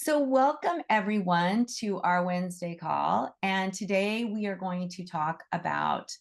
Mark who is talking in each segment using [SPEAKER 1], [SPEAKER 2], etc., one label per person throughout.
[SPEAKER 1] So, welcome everyone to our Wednesday call. And today we are going to talk about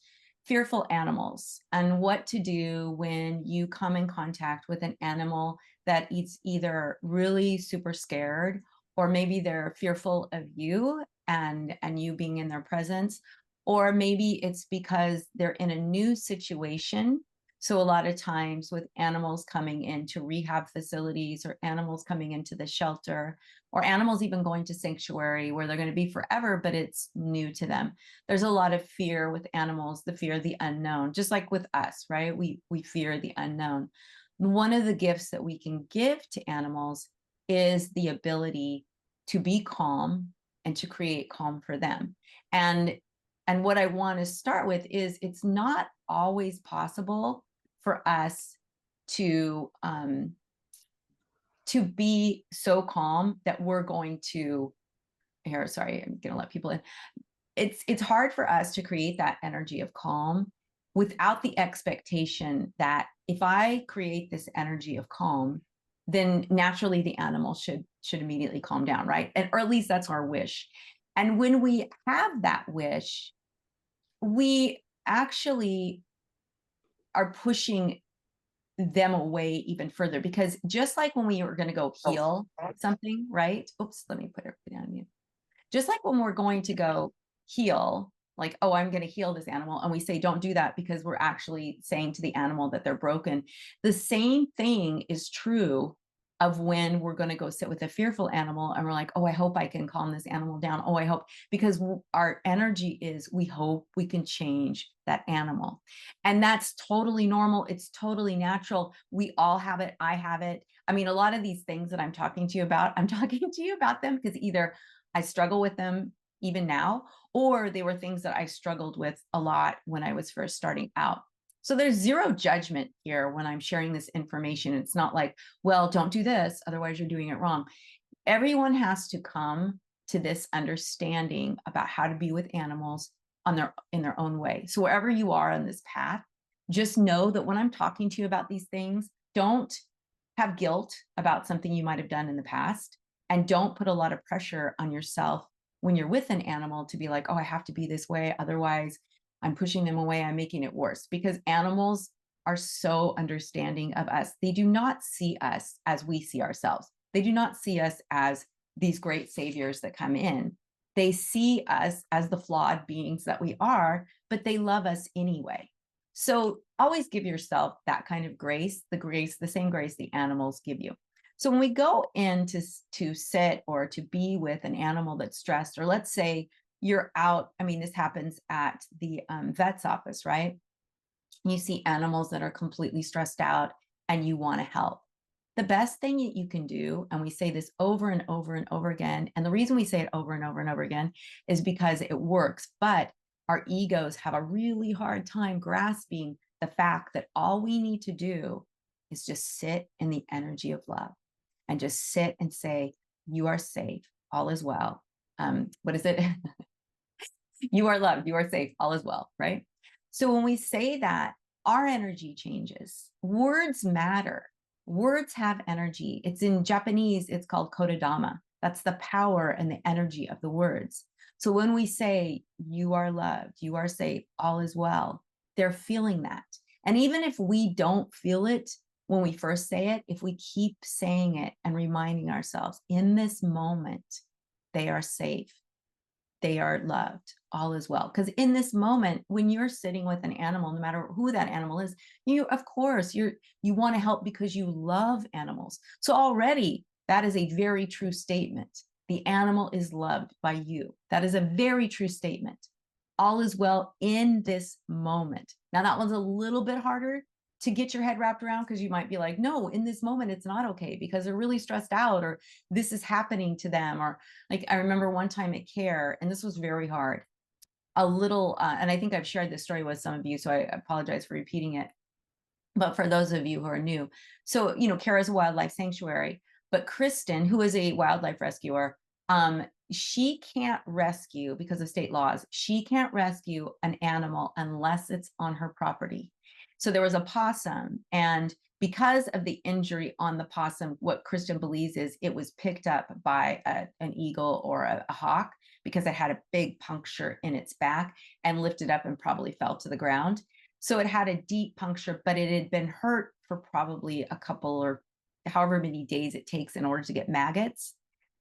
[SPEAKER 1] fearful animals and what to do when you come in contact with an animal that is either really super scared or maybe they're fearful of you and you being in their presence, or maybe it's because they're in a new situation. So, a lot of times with animals coming into rehab facilities or animals coming into the shelter, or animals even going to sanctuary where they're going to be forever, but it's new to them. There's a lot of fear with animals, the fear of the unknown, just like with us, right? We fear the unknown. One of the gifts that we can give to animals is the ability to be calm and to create calm for them. And and what I want to start with is it's not always possible for us to be so calm that we're going to here, sorry, I'm going to let people in. It's hard for us to create that energy of calm without the expectation that if I create this energy of calm, then naturally the animal should immediately calm down, right? And or at least that's our wish. And when we have that wish, we actually are pushing them away even further, because just like when we were going to go heal something, right? Oops, let me put it down mute. Just like when we're going to go heal, like, oh, I'm going to heal this animal, and we say don't do that because we're actually saying to the animal that they're broken. The same thing is true of when we're going to go sit with a fearful animal and we're like, oh, I hope I can calm this animal down. Oh, I hope, because our energy is we hope we can change that animal. And that's totally normal. It's totally natural. We all have it. I have it. I mean, a lot of these things that I'm talking to you about, I'm talking to you about them because either I struggle with them even now, or they were things that I struggled with a lot when I was first starting out. So there's zero judgment here when I'm sharing this information. It's not like, well, don't do this, otherwise you're doing it wrong. Everyone has to come to this understanding about how to be with animals in their own way. So wherever you are on this path, just know that when I'm talking to you about these things, don't have guilt about something you might have done in the past, and don't put a lot of pressure on yourself when you're with an animal to be like, oh, I have to be this way, otherwise I'm pushing them away, I'm making it worse. Because animals are so understanding of us. They do not see us as we see ourselves. They do not see us as these great saviors that come in. They see us as the flawed beings that we are, but they love us anyway. So always give yourself that kind of grace, the same grace the animals give you. So when we go in to sit or to be with an animal that's stressed, or let's say you're out, I mean, this happens at the vet's office, right? You see animals that are completely stressed out and you want to help. The best thing that you can do, and we say this over and over and over again, and the reason we say it over and over and over again is because it works, but our egos have a really hard time grasping the fact that all we need to do is just sit in the energy of love and just sit and say, you are safe, all is well. What is it? You are loved, you are safe, all is well, right? So when we say that, our energy changes. Words matter. Words have energy. It's in Japanese, it's called kodadama. That's the power and the energy of the words. So when we say, you are loved, you are safe, all is well, they're feeling that. And even if we don't feel it when we first say it, if we keep saying it and reminding ourselves, in this moment, they are safe, they are loved, all is well. Because in this moment, when you're sitting with an animal, no matter who that animal is, you, of course, you want to help because you love animals. So already that is a very true statement. The animal is loved by you. That is a very true statement. All is well in this moment. Now that one's a little bit harder to get your head wrapped around, because you might be like, no, in this moment, it's not okay because they're really stressed out, or this is happening to them. Or like, I remember one time at care, and this was very hard, a little, and I think I've shared this story with some of you, so I apologize for repeating it. But for those of you who are new, so, care is a wildlife sanctuary, but Kristen, who is a wildlife rescuer, she can't rescue, because of state laws, she can't rescue an animal unless it's on her property. So there was a possum, and because of the injury on the possum, what Kristen believes is it was picked up by an eagle or a hawk, because it had a big puncture in its back and lifted up and probably fell to the ground. So it had a deep puncture, but it had been hurt for probably a couple or however many days it takes in order to get maggots.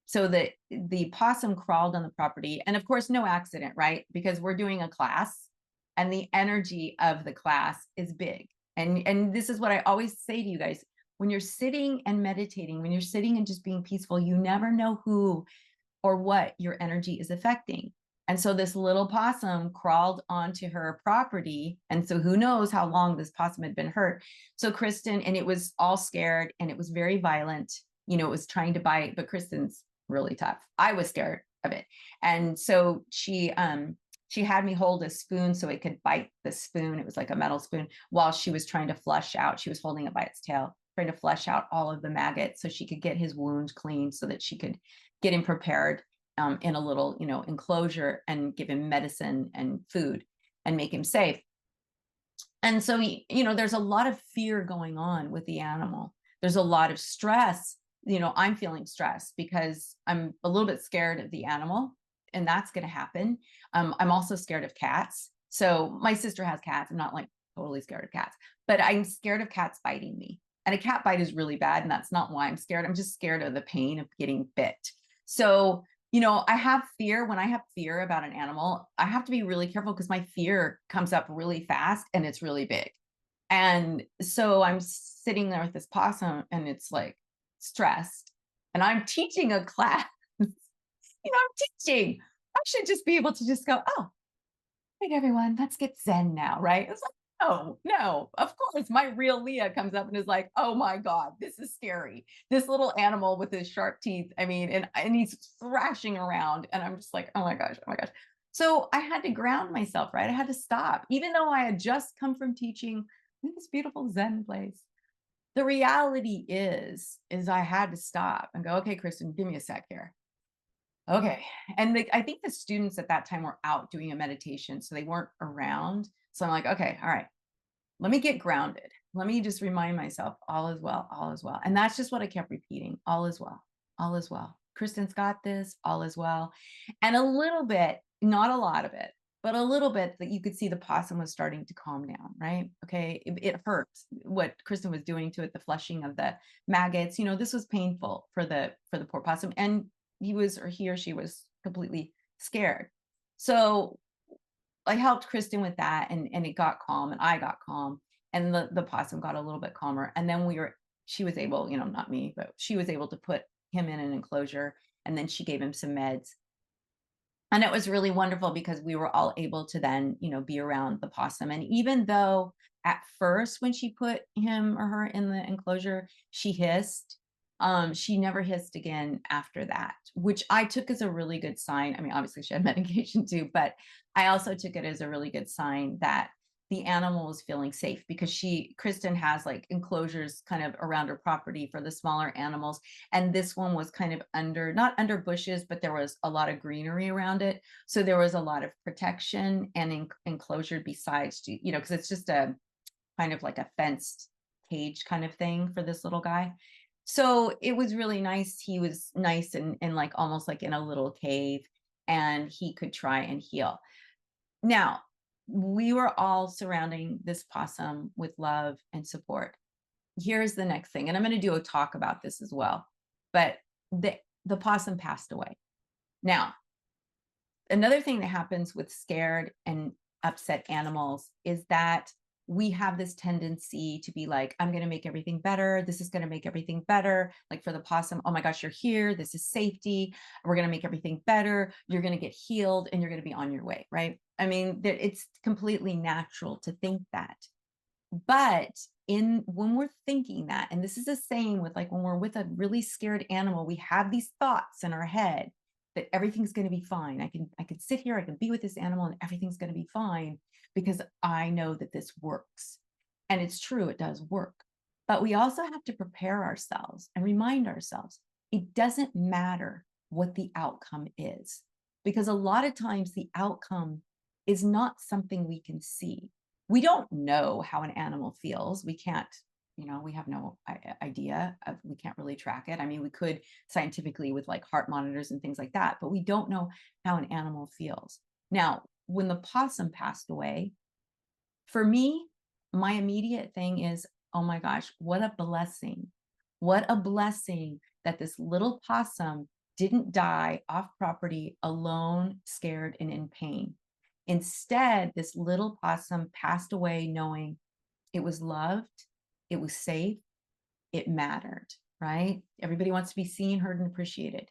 [SPEAKER 1] So the possum crawled on the property, and of course, no accident, right? Because we're doing a class, and the energy of the class is big. And this is what I always say to you guys: when you're sitting and meditating, when you're sitting and just being peaceful, you never know who or what your energy is affecting. And so this little possum crawled onto her property. And so who knows how long this possum had been hurt. So Kristen, and it was all scared, and it was very violent. You know, it was trying to bite, but Kristen's really tough. I was scared of it. And so she had me hold a spoon so it could bite the spoon. It was like a metal spoon, while she was trying to flush out. She was holding it by its tail, trying to flush out all of the maggots so she could get his wound clean, so that she could get him prepared in a little, enclosure, and give him medicine and food and make him safe. And so, there's a lot of fear going on with the animal. There's a lot of stress. I'm feeling stressed because I'm a little bit scared of the animal, and that's going to happen. I'm also scared of cats. So my sister has cats. I'm not like totally scared of cats, but I'm scared of cats biting me. And a cat bite is really bad, and that's not why I'm scared. I'm just scared of the pain of getting bit. So, I have fear. When I have fear about an animal, I have to be really careful, because my fear comes up really fast and it's really big. And so I'm sitting there with this possum, and it's like stressed, and I'm teaching a class. I'm teaching. I should just be able to just go, oh, right, everyone, let's get Zen now, right? It's like, no, of course, my real Leah comes up and is like, oh my God, this is scary. This little animal with his sharp teeth. I mean, and he's thrashing around, and I'm just like, oh my gosh, oh my gosh. So I had to ground myself, right? I had to stop, even though I had just come from teaching in this beautiful Zen place. The reality is I had to stop and go, okay, Kristen, give me a sec here. Okay. And I think the students at that time were out doing a meditation, so they weren't around. So I'm like, okay, all right, let me get grounded. Let me just remind myself, all is well, all is well. And that's just what I kept repeating: all is well, all is well. Kristen's got this, all is well. And a little bit, not a lot of it, but a little bit, that you could see the possum was starting to calm down, right? Okay. It hurts what Kristen was doing to it, the flushing of the maggots. This was painful for the poor possum. And he or she was completely scared. So I helped Kristen with that, and it got calm, and I got calm, and the possum got a little bit calmer. And then she was able, not me, but she was able to put him in an enclosure, and then she gave him some meds. And it was really wonderful, because we were all able to then, be around the possum. And even though at first, when she put him or her in the enclosure, she hissed, she never hissed again after that, which I took as a really good sign. I mean, obviously she had medication too, but I also took it as a really good sign that the animal was feeling safe, because Kristen has like enclosures kind of around her property for the smaller animals. And this one was kind of not under bushes, but there was a lot of greenery around it. So there was a lot of protection and enclosure besides, because it's just a kind of like a fenced cage kind of thing for this little guy. So it was really nice. He was nice and like almost like in a little cave, and he could try and heal. Now, we were all surrounding this possum with love and support. Here's the next thing, and I'm going to do a talk about this as well, but the possum passed away. Now, another thing that happens with scared and upset animals is that we have this tendency to be like, I'm going to make everything better. This is going to make everything better. Like for the possum, oh my gosh, you're here. This is safety. We're going to make everything better. You're going to get healed, and you're going to be on your way, right? I mean, it's completely natural to think that. But when we're thinking that, and this is the same with like when we're with a really scared animal, we have these thoughts in our head that everything's going to be fine. I can sit here, I can be with this animal, and everything's going to be fine, because I know that this works. And it's true, it does work. But we also have to prepare ourselves and remind ourselves it doesn't matter what the outcome is, because a lot of times the outcome is not something we can see. We don't know how an animal feels. We can't, we have no idea of, we can't really track it. I mean, we could scientifically with like heart monitors and things like that, but we don't know how an animal feels. Now, when the possum passed away, for me, my immediate thing is, oh my gosh, what a blessing. What a blessing that this little possum didn't die off property alone, scared, and in pain. Instead, this little possum passed away knowing it was loved, it was safe, it mattered, right? Everybody wants to be seen, heard, and appreciated.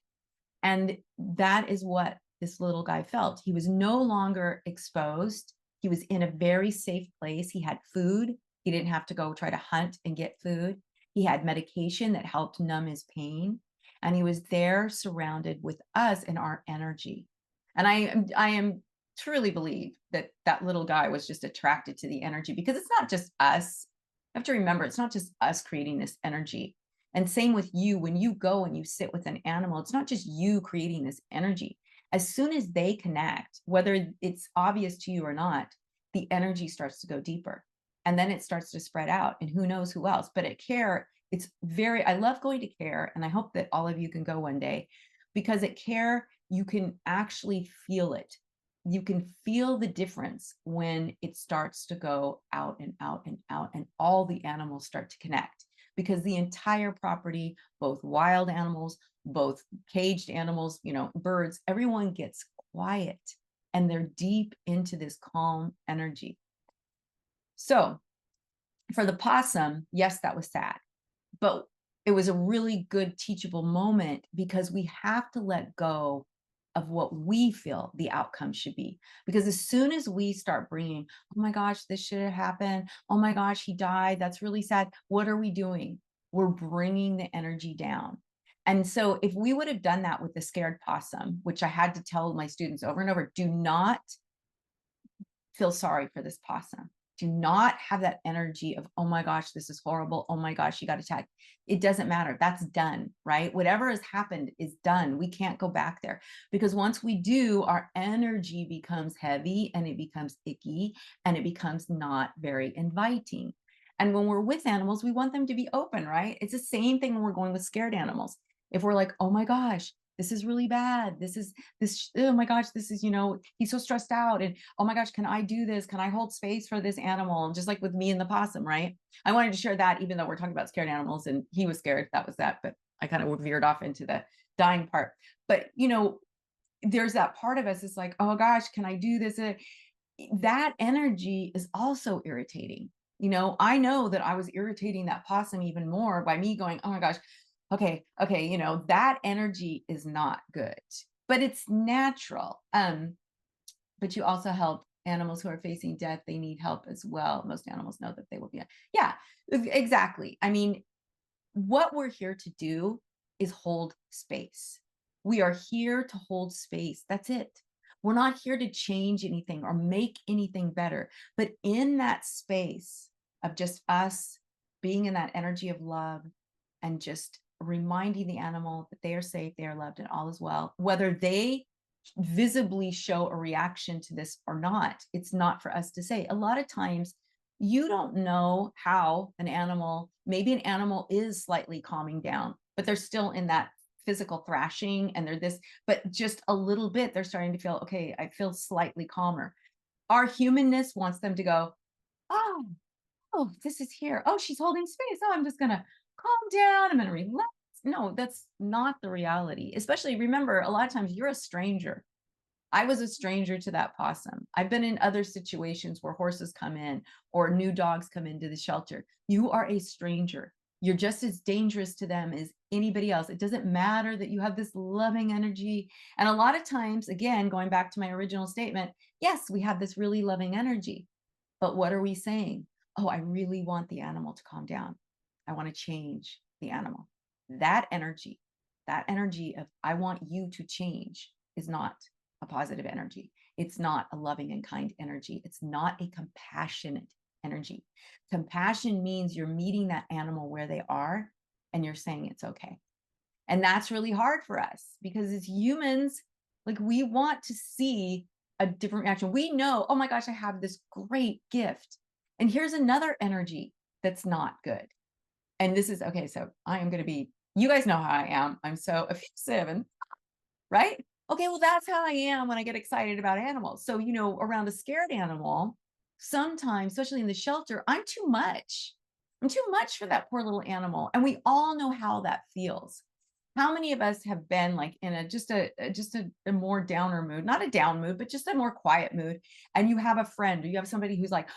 [SPEAKER 1] And that is what this little guy felt. He was no longer exposed. He was in a very safe place. He had food. He didn't have to go try to hunt and get food. He had medication that helped numb his pain. And he was there surrounded with us and our energy. And I am truly believe that that little guy was just attracted to the energy, because it's not just us. You have to remember, it's not just us creating this energy. And same with you, when you go and you sit with an animal, it's not just you creating this energy. As soon as they connect, whether it's obvious to you or not, the energy starts to go deeper. And then it starts to spread out, and who knows who else. But at CARE, I love going to CARE, and I hope that all of you can go one day, because at CARE, you can actually feel it. You can feel the difference when it starts to go out and out and out, and all the animals start to connect, because the entire property, both wild animals, both caged animals, birds, everyone gets quiet and they're deep into this calm energy. So for the possum, yes, that was sad, but it was a really good teachable moment, because we have to let go of what we feel the outcome should be. Because as soon as we start bringing, oh my gosh, this should have happened, oh my gosh, he died, that's really sad, what are we doing? We're bringing the energy down. And so if we would have done that with the scared possum, which I had to tell my students over and over, do not feel sorry for this possum. Do not have that energy of, oh my gosh, this is horrible, oh my gosh, you got attacked. It doesn't matter. That's done, right? Whatever has happened is done. We can't go back there, because once we do, our energy becomes heavy and it becomes icky and it becomes not very inviting. And when we're with animals, we want them to be open, right? It's the same thing when we're going with scared animals. If we're like, oh my gosh, this is really bad, oh my gosh, this is, he's so stressed out, and oh my gosh, can I do this, can I hold space for this animal, just like with me and the possum, right? I wanted to share that, even though we're talking about scared animals and he was scared, that was that, but I kind of veered off into the dying part. But there's that part of us, it's like, oh gosh, can I do this? That energy is also irritating. I know that I was irritating that possum even more by me going, oh my gosh, okay, that energy is not good, but it's natural. But you also help animals who are facing death. They need help as well. Most animals know that they will be, yeah, exactly. I mean, what we're here to do is hold space. We are here to hold space. That's it. We're not here to change anything or make anything better, but in that space of just us being in that energy of love, and just reminding the animal that they are safe, they are loved, and all is well. Whether they visibly show a reaction to this or not, it's not for us to say. A lot of times, you don't know how maybe an animal is slightly calming down, but they're still in that physical thrashing, and but just a little bit, they're starting to feel, okay, I feel slightly calmer. Our humanness wants them to go, oh, this is here. Oh, she's holding space. Oh, I'm just going to calm down. I'm going to relax. No, that's not the reality. Especially, remember, a lot of times you're a stranger. I was a stranger to that possum. I've been in other situations where horses come in or new dogs come into the shelter. You are a stranger. You're just as dangerous to them as anybody else. It doesn't matter that you have this loving energy. And a lot of times, again, going back to my original statement, yes, we have this really loving energy. But what are we saying? Oh, I really want the animal to calm down. I want to change the animal. That energy of I want you to change, is not a positive energy. It's not a loving and kind energy. It's not a compassionate energy. Compassion means you're meeting that animal where they are and you're saying it's okay. And that's really hard for us, because as humans, like, we want to see a different reaction. We know, oh my gosh, I have this great gift. And here's another energy that's not good. And this is okay. So I am going to be, you guys know how I am. I'm so effusive and right. Okay. Well, that's how I am when I get excited about animals. So, around a scared animal, sometimes, especially in the shelter, I'm too much. I'm too much for that poor little animal. And we all know how that feels. How many of us have been like in a more downer mood, not a down mood, but just a more quiet mood. And you have a friend or you have somebody who's like,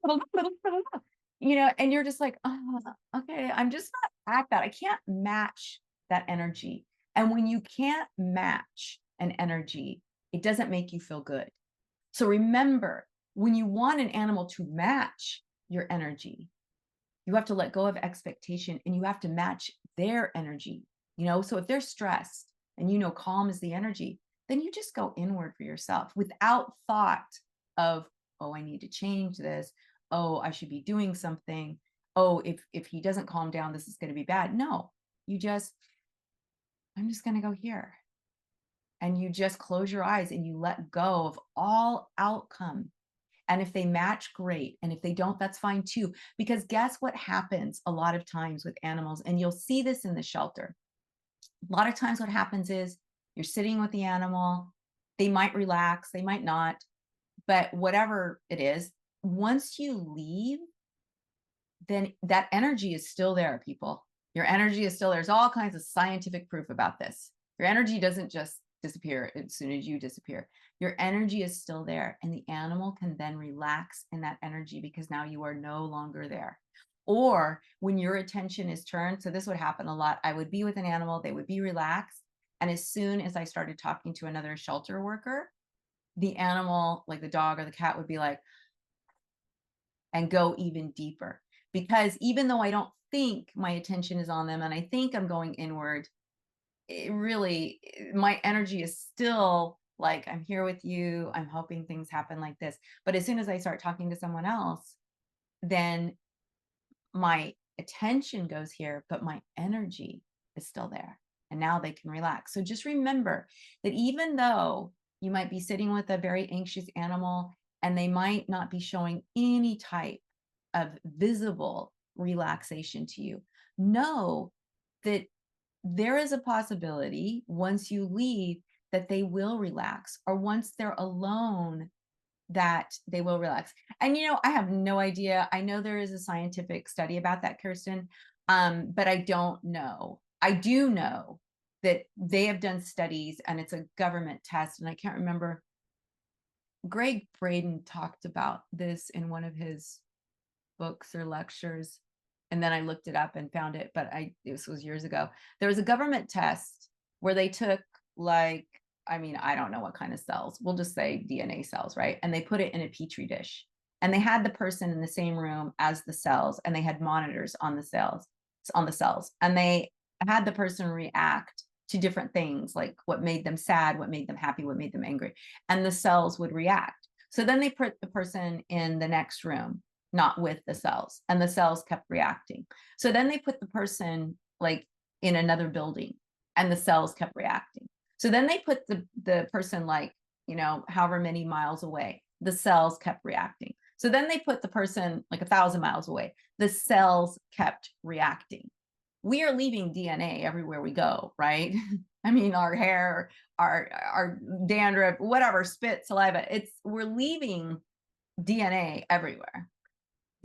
[SPEAKER 1] oh my gosh, and you're just like, oh, okay, I'm just not at that. I can't match that energy. And when you can't match an energy, it doesn't make you feel good. So remember, when you want an animal to match your energy, you have to let go of expectation and you have to match their energy. So if they're stressed and calm is the energy, then you just go inward for yourself without thought of, oh, I need to change this. Oh, I should be doing something. Oh, if he doesn't calm down, this is going to be bad. No, I'm just going to go here. And you just close your eyes and you let go of all outcome. And if they match, great. And if they don't, that's fine too. Because guess what happens a lot of times with animals? And you'll see this in the shelter. A lot of times what happens is you're sitting with the animal. They might relax, they might not. But whatever it is, once you leave, then that energy is still there, people. Your energy is still there. There's all kinds of scientific proof about this. Your energy doesn't just disappear as soon as you disappear. Your energy is still there, and the animal can then relax in that energy because now you are no longer there. Or when your attention is turned, so this would happen a lot. I would be with an animal, they would be relaxed. And as soon as I started talking to another shelter worker, the animal, like the dog or the cat, would be like, and go even deeper. Because even though I don't think my attention is on them and I think I'm going inward, it really, my energy is still like, I'm here with you. I'm hoping things happen like this. But as soon as I start talking to someone else, then my attention goes here, but my energy is still there. And now they can relax. So just remember that even though you might be sitting with a very anxious animal and they might not be showing any type of visible relaxation to you, know that there is a possibility once you leave that they will relax, or once they're alone that they will relax. And I have no idea. I know there is a scientific study about that, Kirsten, but I don't know. I do know that they have done studies and it's a government test, and I can't remember. Greg Braden talked about this in one of his books or lectures, and then I looked it up and found it, but this was years ago. There was a government test where they took, like, I don't know what kind of cells, we'll just say DNA cells, right? And they put it in a petri dish, and they had the person in the same room as the cells, and they had monitors on the cells, and they had the person react to different things, like what made them sad, what made them happy, what made them angry, and the cells would react. So then they put the person in the next room, not with the cells, and the cells kept reacting. So then they put the person like in another building, and the cells kept reacting. So then they put the person like, however many miles away, the cells kept reacting. So then they put the person like 1,000 miles away, the cells kept reacting. We are leaving DNA everywhere we go, right? Our hair, our dandruff, whatever, spit, saliva, we're leaving DNA everywhere.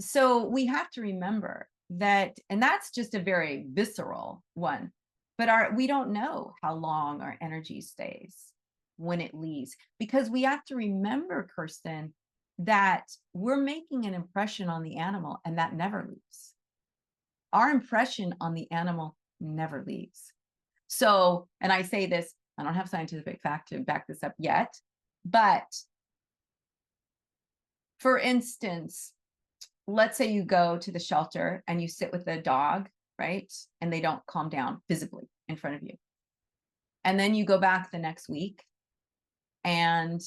[SPEAKER 1] So we have to remember that, and that's just a very visceral one, but we don't know how long our energy stays when it leaves, because we have to remember, Kirsten, that we're making an impression on the animal, and that never leaves. Our impression on the animal never leaves. So, and I say this, I don't have scientific fact to back this up yet, but for instance, let's say you go to the shelter and you sit with a dog, right? And they don't calm down visibly in front of you. And then you go back the next week and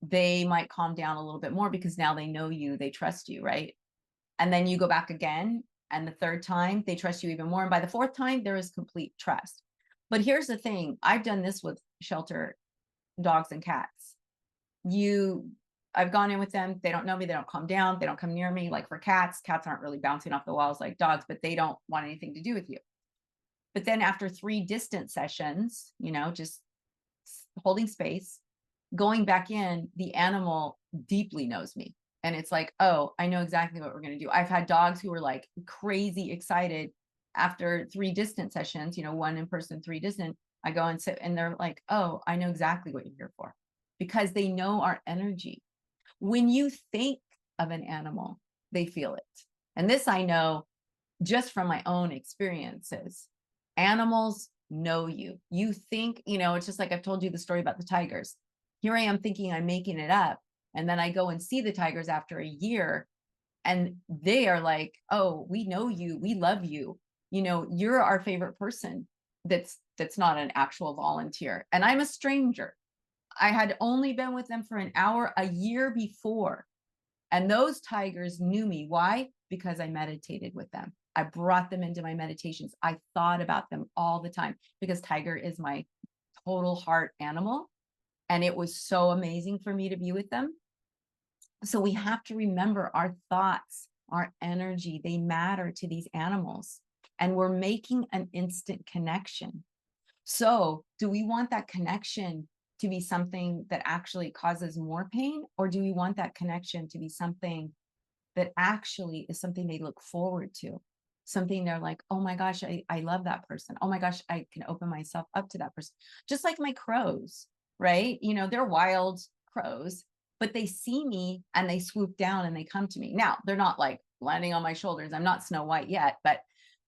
[SPEAKER 1] they might calm down a little bit more because now they know you, they trust you, right? And then you go back again, and the third time they trust you even more. And by the fourth time, there is complete trust. But here's the thing. I've done this with shelter dogs and cats. I've gone in with them. They don't know me. They don't calm down. They don't come near me. Like for cats aren't really bouncing off the walls like dogs, but they don't want anything to do with you. But then after 3 distant sessions, just holding space, going back in, the animal deeply knows me. And it's like, oh, I know exactly what we're going to do. I've had dogs who were like crazy excited after 3 distant sessions, 1 in person, 3 distant. I go and sit and they're like, oh, I know exactly what you're here for, because they know our energy. When you think of an animal, they feel it. And this I know just from my own experiences. Animals know you. You think, it's just like I've told you the story about the tigers. Here I am thinking I'm making it up. And then I go and see the tigers after a year and they are like, oh, we know you. We love you. You're our favorite person. That's not an actual volunteer. And I'm a stranger. I had only been with them for an hour a year before. And those tigers knew me. Why? Because I meditated with them. I brought them into my meditations. I thought about them all the time because tiger is my total heart animal. And it was so amazing for me to be with them. So we have to remember our thoughts, our energy, they matter to these animals. And we're making an instant connection. So do we want that connection to be something that actually causes more pain? Or do we want that connection to be something that actually is something they look forward to? Something they're like, oh my gosh, I love that person. Oh my gosh, I can open myself up to that person. Just like my crows, right? They're wild crows, but they see me and they swoop down and they come to me. Now, they're not like landing on my shoulders. I'm not Snow White yet, but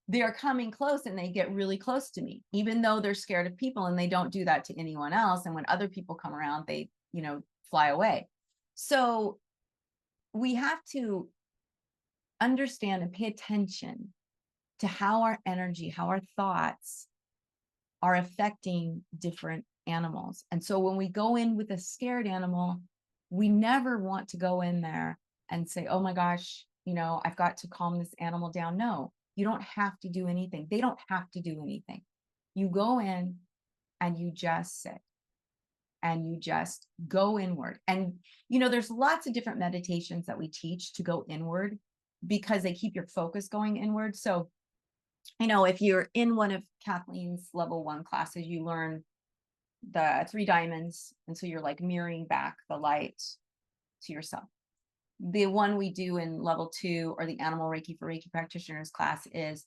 [SPEAKER 1] they're coming close and they get really close to me, even though they're scared of people, and they don't do that to anyone else. And when other people come around, they, fly away. So we have to understand and pay attention to how our energy, how our thoughts are affecting different animals. And so when we go in with a scared animal, we never want to go in there and say, oh my gosh, I've got to calm this animal down. No, you don't have to do anything. They don't have to do anything. You go in and you just sit and you just go inward. And, there's lots of different meditations that we teach to go inward because they keep your focus going inward. So, if you're in one of Kathleen's level 1 classes, you learn the 3 diamonds. And so you're like mirroring back the light to yourself. The one we do in level 2, or the Animal Reiki for Reiki practitioners class, is,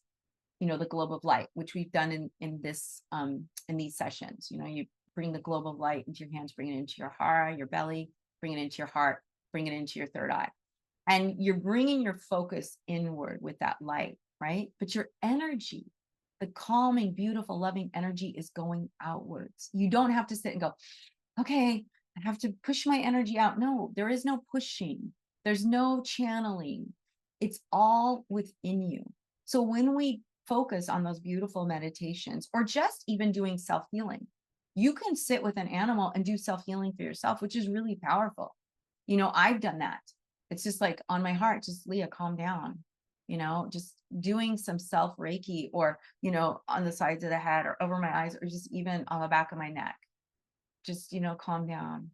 [SPEAKER 1] the globe of light, which we've done in these sessions. You bring the globe of light into your hands, bring it into your heart, your belly, bring it into your heart, bring it into your third eye. And you're bringing your focus inward with that light, right? But your energy, the calming, beautiful, loving energy, is going outwards. You don't have to sit and go, okay, I have to push my energy out. No, there is no pushing. There's no channeling. It's all within you. So when we focus on those beautiful meditations, or just even doing self-healing, you can sit with an animal and do self-healing for yourself, which is really powerful. I've done that. It's just like on my heart, just Leah, calm down, just doing some self Reiki, or, on the sides of the head or over my eyes, or just even on the back of my neck. Just, calm down,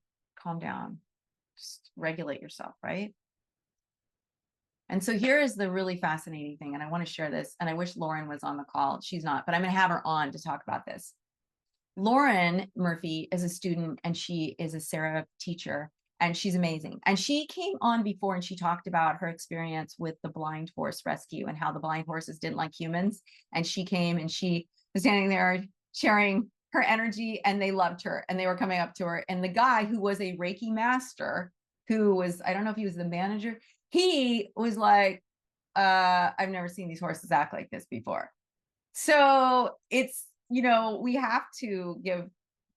[SPEAKER 1] just regulate yourself, right? And so here is the really fascinating thing, and I want to share this, and I wish Lauren was on the call. She's not, but I'm going to have her on to talk about this. Lauren Murphy is a student, and she is a SARA teacher, and she's amazing. And she came on before, and she talked about her experience with the blind horse rescue and how the blind horses didn't like humans. And she came and she was standing there sharing her energy, and they loved her, and they were coming up to her. And the guy who was a Reiki master, who was, I don't know if he was the manager, he was like, I've never seen these horses act like this before. So it's, we have to give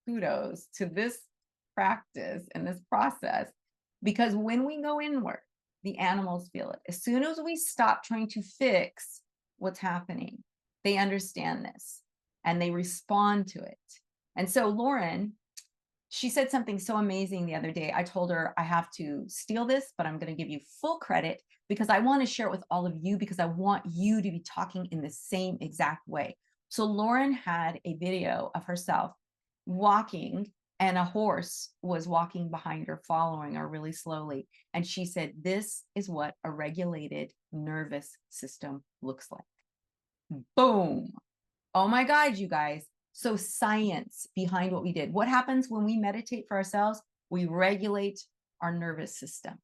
[SPEAKER 1] kudos to this practice and this process, because when we go inward, the animals feel it. As soon as we stop trying to fix what's happening, they understand this and they respond to it. And so Lauren, she said something so amazing the other day. I told her, I have to steal this, but I'm going to give you full credit because I want to share it with all of you, because I want you to be talking in the same exact way. So Lauren had a video of herself walking, and a horse was walking behind her, following her really slowly. And she said, this is what a regulated nervous system looks like. Boom. Oh my God, you guys. So science behind what we did. What happens when we meditate for ourselves? We regulate our nervous system.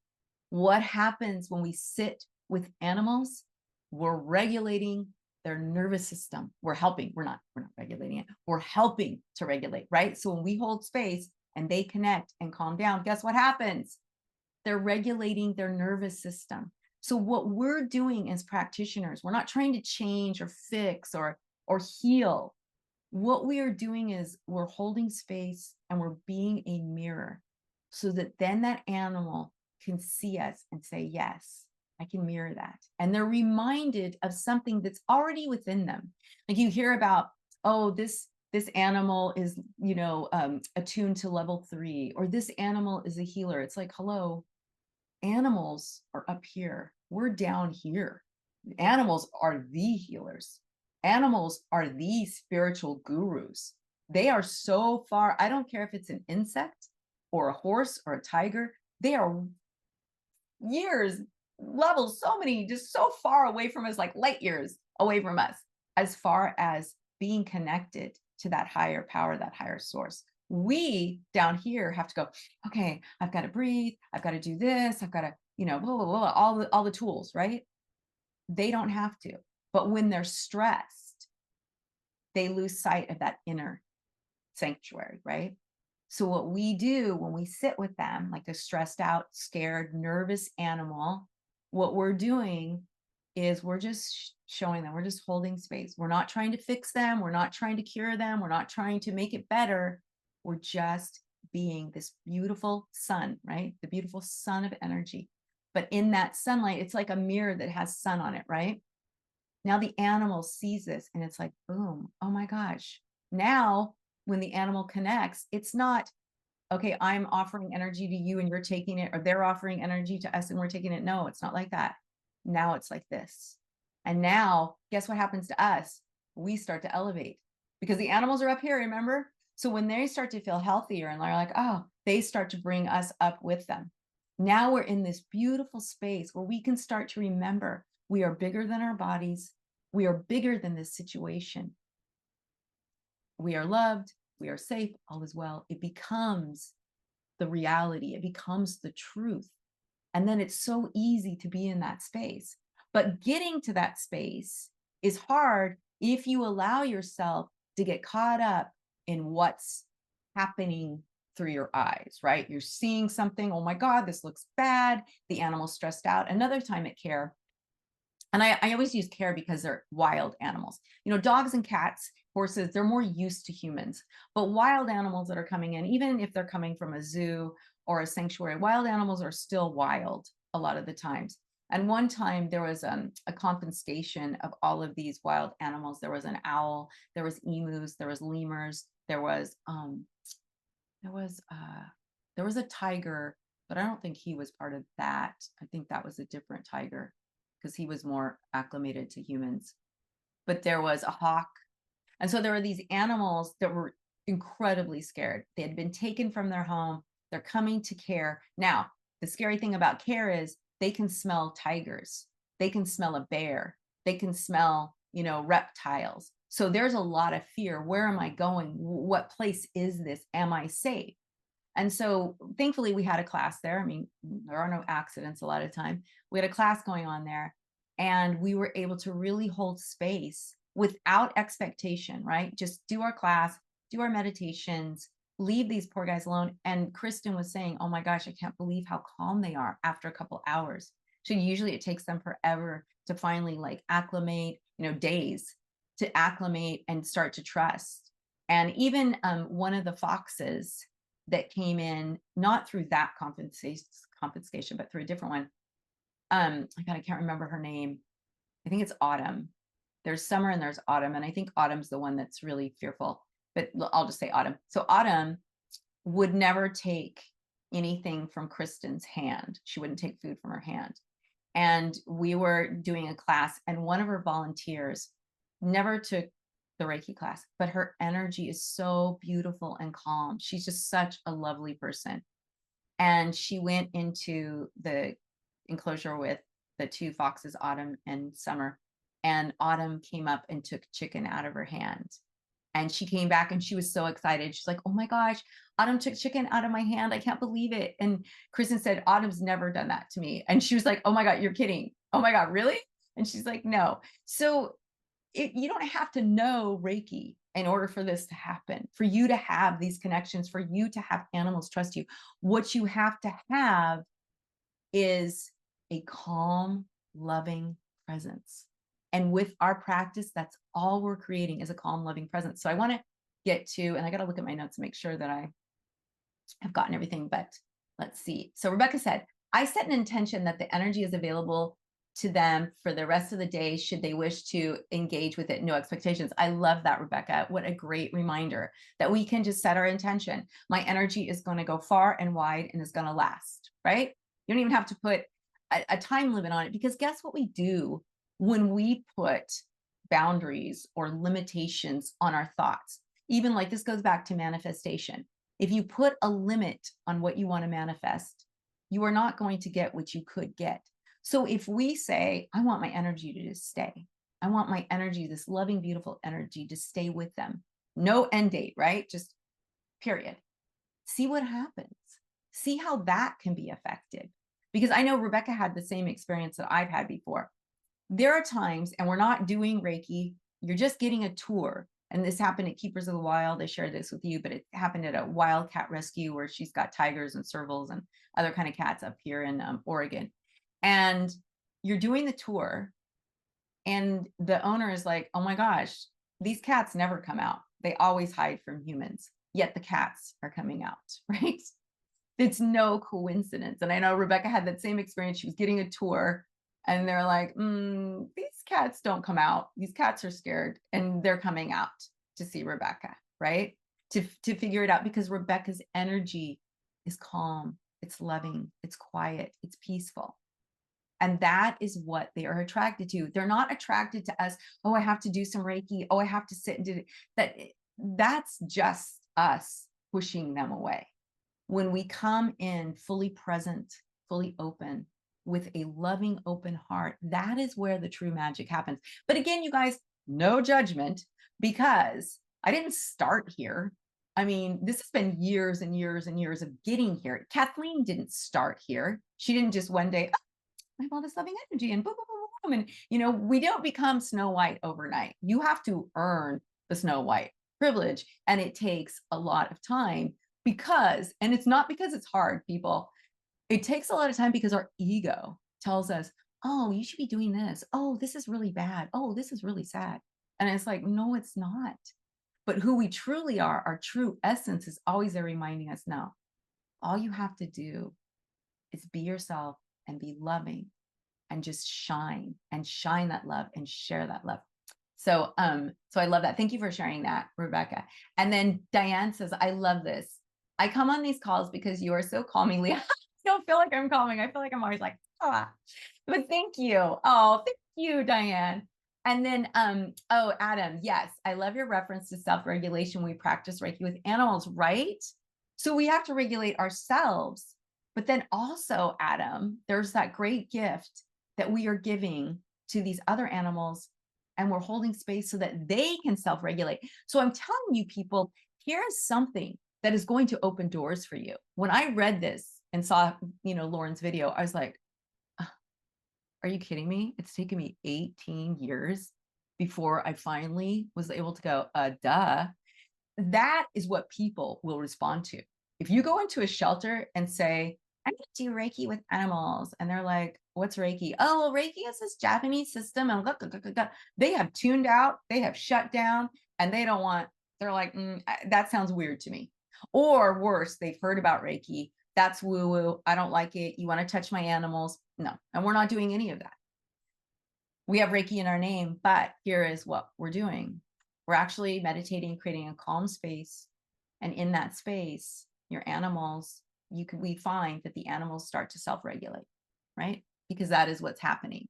[SPEAKER 1] What happens when we sit with animals? We're regulating their nervous system. We're helping. We're not regulating it. We're helping to regulate, right? So when we hold space and they connect and calm down, guess what happens? They're regulating their nervous system. So what we're doing as practitioners, we're not trying to change or fix or heal. What we are doing is we're holding space and we're being a mirror so that then that animal can see us and say, yes, I can mirror that. And they're reminded of something that's already within them. Like you hear about, oh, this animal is, attuned to level 3, or this animal is a healer. It's like, hello, animals are up here. We're down here. Animals are the healers. Animals are the spiritual gurus. They are so far. I don't care if it's an insect or a horse or a tiger. They are years, levels, so many, just so far away from us, like light years away from us, as far as being connected to that higher power, that higher source. We down here have to go, okay, I've got to breathe. I've got to do this. I've got to, blah, blah, blah, all the tools, right? They don't have to. But when they're stressed, they lose sight of that inner sanctuary, right? So what we do when we sit with them, like a stressed out, scared, nervous animal, what we're doing is we're just showing them, we're just holding space. We're not trying to fix them. We're not trying to cure them. We're not trying to make it better. We're just being this beautiful sun, right? The beautiful sun of energy. But in that sunlight, it's like a mirror that has sun on it, right? Now the animal sees this and it's like, boom, oh my gosh. Now, when the animal connects, it's not, okay, I'm offering energy to you and you're taking it, or they're offering energy to us and we're taking it. No, it's not like that. Now it's like this. And now, guess what happens to us? We start to elevate because the animals are up here, remember? So when they start to feel healthier and they're like, oh, they start to bring us up with them. Now we're in this beautiful space where we can start to remember we are bigger than our bodies. We are bigger than this situation. We are loved. We are safe. All is well. It becomes the reality. It becomes the truth. And then it's so easy to be in that space. But getting to that space is hard if you allow yourself to get caught up in what's happening through your eyes, right? You're seeing something. Oh my God, this looks bad. The animal's stressed out. Another time at care, and I always use care because they're wild animals. Dogs and cats, horses, they're more used to humans. But wild animals that are coming in, even if they're coming from a zoo or a sanctuary, wild animals are still wild a lot of the times. And one time there was a confiscation of all of these wild animals. There was an owl, there was emus, there was lemurs, there was a tiger, but I don't think he was part of that. I think that was a different tiger, because he was more acclimated to humans. But there was a hawk. And so there were these animals that were incredibly scared. They had been taken from their home. They're coming to care. Now, the scary thing about care is they can smell tigers. They can smell a bear. They can smell, reptiles. So there's a lot of fear. Where am I going? What place is this? Am I safe? And so thankfully we had a class there. I mean, there are no accidents a lot of time. We had a class going on there and we were able to really hold space without expectation, right? Just do our class, do our meditations, leave these poor guys alone. And Kristen was saying, oh my gosh, I can't believe how calm they are after a couple hours. So usually it takes them forever to finally acclimate, days to acclimate and start to trust. And even one of the foxes that came in, not through that confiscation, but through a different one. I can't remember her name. I think it's Autumn. There's Summer and there's Autumn. And I think Autumn's the one that's really fearful, but I'll just say Autumn. So Autumn would never take anything from Kristen's hand. She wouldn't take food from her hand. And we were doing a class and one of her volunteers never took the Reiki class, but her energy is so beautiful and calm. She's just such a lovely person. And she went into the enclosure with the two foxes, Autumn and Summer. And Autumn came up and took chicken out of her hand. And she came back and she was so excited. She's like, oh my gosh, Autumn took chicken out of my hand. I can't believe it. And Kristen said, Autumn's never done that to me. And she was like, oh my God, you're kidding. Oh my God, really? And she's like, no. So you don't have to know Reiki in order for this to happen, for you to have these connections, for you to have animals trust you. What you have to have is a calm, loving presence. And with our practice, that's all we're creating is a calm, loving presence. So I want to get to, and I got to look at my notes to make sure that I have gotten everything, but let's see. So Rebecca said, I set an intention that the energy is available to them for the rest of the day should they wish to engage with it. No expectations. I love that, Rebecca. What a great reminder that we can just set our intention. My energy is going to go far and wide and is going to last, right? You don't even have to put a time limit on it, because guess what we do when we put boundaries or limitations on our thoughts? Even like this goes back to manifestation. If you put a limit on what you want to manifest, you are not going to get what you could get. So if we say, I want my energy to just stay, I want my energy, this loving, beautiful energy to stay with them. No end date, right? Just period. See what happens. See how that can be effective. Because I know Rebecca had the same experience that I've had before. There are times, and we're not doing Reiki, you're just getting a tour. And this happened at Keepers of the Wild. I shared this with you, but it happened at a wild cat rescue where she's got tigers and servals and other kind of cats up here in Oregon. And you're doing the tour and the owner is like, oh my gosh, these cats never come out. They always hide from humans, yet the cats are coming out, right? It's no coincidence. And I know Rebecca had that same experience. She was getting a tour and they're like, these cats don't come out. These cats are scared and they're coming out to see Rebecca, right? To figure it out, because Rebecca's energy is calm, it's loving, it's quiet, it's peaceful. And that is what they are attracted to. They're not attracted to us. Oh, I have to do some Reiki. Oh, I have to sit and do that. That's just us pushing them away. When we come in fully present, fully open, with a loving, open heart, that is where the true magic happens. But again, you guys, no judgment, because I didn't start here. I mean, this has been years and years and years of getting here. Kathleen didn't start here. She didn't just one day, oh, I have all this loving energy and boom, boom, boom, boom. And, you know, we don't become Snow White overnight. You have to earn the Snow White privilege. And it takes a lot of time because, and it's not because it's hard, people. It takes a lot of time because our ego tells us, oh, you should be doing this. Oh, this is really bad. Oh, this is really sad. And it's like, no, it's not. But who we truly are, our true essence, is always there reminding us, no, all you have to do is be yourself and be loving and just shine that love and share that love. So I love that. Thank you for sharing that, Rebecca. And then Diane says, I love this. I come on these calls because you are so calming, Leah. I don't feel like I'm calming. I feel like I'm always like, ah, but thank you. Oh, thank you, Diane. And then, oh, Adam, yes, I love your reference to self-regulation. We practice Reiki with animals, right? So we have to regulate ourselves. But then also, Adam, there's that great gift that we are giving to these other animals, and we're holding space so that they can self-regulate. So I'm telling you, people, here is something that is going to open doors for you. When I read this and saw, you know, Lauren's video, I was like, are you kidding me? It's taken me 18 years before I finally was able to go, duh. That is what people will respond to. If you go into a shelter and say, I need to do Reiki with animals, and they're like, what's Reiki? Oh, well, Reiki is this Japanese system, and they have tuned out, they have shut down, and they don't want, they're like, that sounds weird to me. Or worse, they've heard about Reiki. That's woo-woo. I don't like it. You want to touch my animals? No. And we're not doing any of that. We have Reiki in our name, but here is what we're doing. We're actually meditating, creating a calm space. And in that space, your animals, we find that the animals start to self-regulate, right? Because that is what's happening.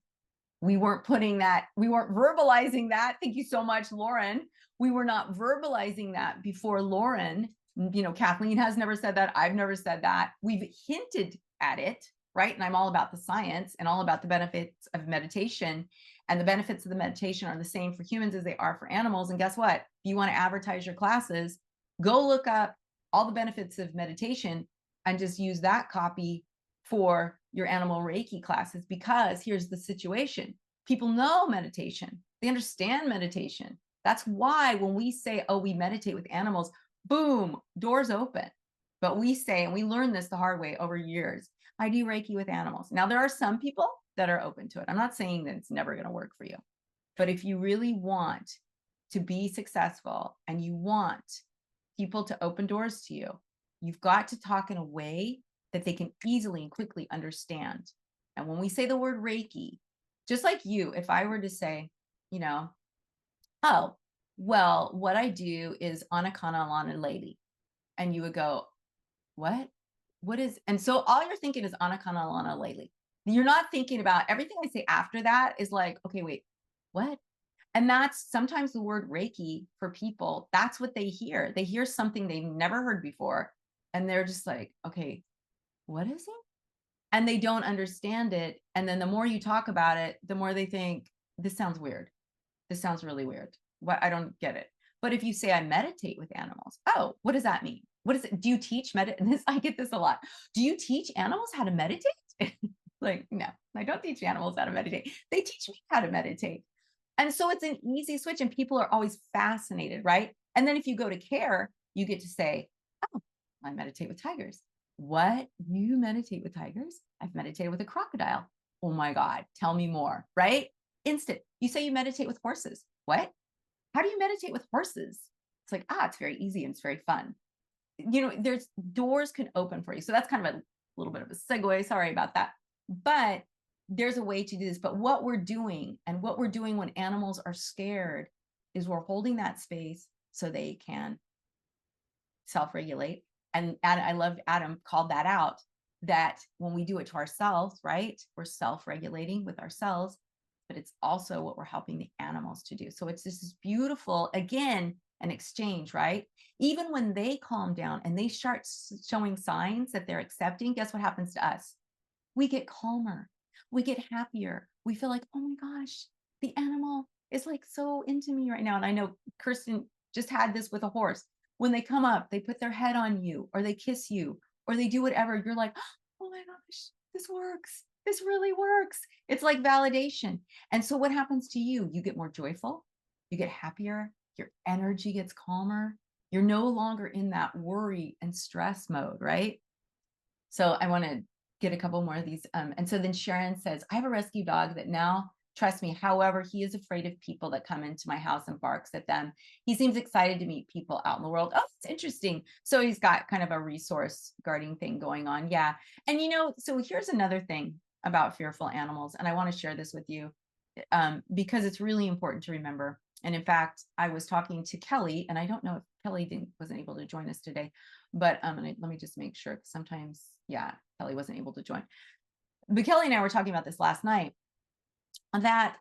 [SPEAKER 1] We weren't verbalizing that. Thank you so much, Lauren. We were not verbalizing that before Lauren. Kathleen has never said that. I've never said that. We've hinted at it, right? And I'm all about the science and all about the benefits of meditation. And the benefits of the meditation are the same for humans as they are for animals. And guess what? If you want to advertise your classes, go look up all the benefits of meditation and just use that copy for your animal Reiki classes, because here's the situation. People know meditation. They understand meditation. That's why when we say, oh, we meditate with animals, boom, doors open. But we say, and we learned this the hard way over years, I do Reiki with animals. Now, there are some people that are open to it. I'm not saying that it's never going to work for you. But if you really want to be successful and you want people to open doors to you, you've got to talk in a way that they can easily and quickly understand. And when we say the word Reiki, just like you, if I were to say, oh, well, what I do is unapproachable, and you would go, what? What is? And so all you're thinking is unapproachable. You're not thinking about everything I say after that is like, okay, wait, what? And that's sometimes the word Reiki for people. That's what they hear. They hear something they've never heard before. And they're just like, okay, what is it? And they don't understand it. And then the more you talk about it, the more they think, this sounds weird. This sounds really weird. What? I don't get it. But if you say I meditate with animals, oh, what does that mean? What is it? Do you teach I get this a lot. Do you teach animals how to meditate? Like, no, I don't teach animals how to meditate. They teach me how to meditate. And so it's an easy switch, and people are always fascinated, right? And then if you go to care, you get to say, oh, I meditate with tigers. What? You meditate with tigers? I've meditated with a crocodile. Oh my God, tell me more, right? Instant. You say you meditate with horses. What? How do you meditate with horses? It's like, it's very easy and it's very fun. There's doors can open for you. So that's kind of a little bit of a segue. Sorry about that. But there's a way to do this. But what we're doing when animals are scared is we're holding that space so they can self-regulate. And I love Adam called that out, that when we do it to ourselves, right, we're self-regulating with ourselves, but it's also what we're helping the animals to do. So it's this beautiful, again, an exchange, right? Even when they calm down and they start showing signs that they're accepting, guess what happens to us? We get calmer. We get happier. We feel like, oh my gosh, the animal is like so into me right now. And I know Kirsten just had this with a horse. When they come up, they put their head on you, or they kiss you, or they do whatever. You're like, oh my gosh, this works. This really works. It's like validation. And so what happens to you? You get more joyful. You get happier. Your energy gets calmer. You're no longer in that worry and stress mode, right? So I want to get a couple more of these. And so then Sharon says, I have a rescue dog that now trusts me. However, he is afraid of people that come into my house and barks at them. He seems excited to meet people out in the world. Oh, it's interesting. So he's got kind of a resource guarding thing going on. Yeah. And so here's another thing about fearful animals. And I want to share this with you because it's really important to remember. And in fact, I was talking to Kelly, and I don't know if Kelly wasn't able to join us today, but let me just make sure. Sometimes, yeah, Kelly wasn't able to join. But Kelly and I were talking about this last night, that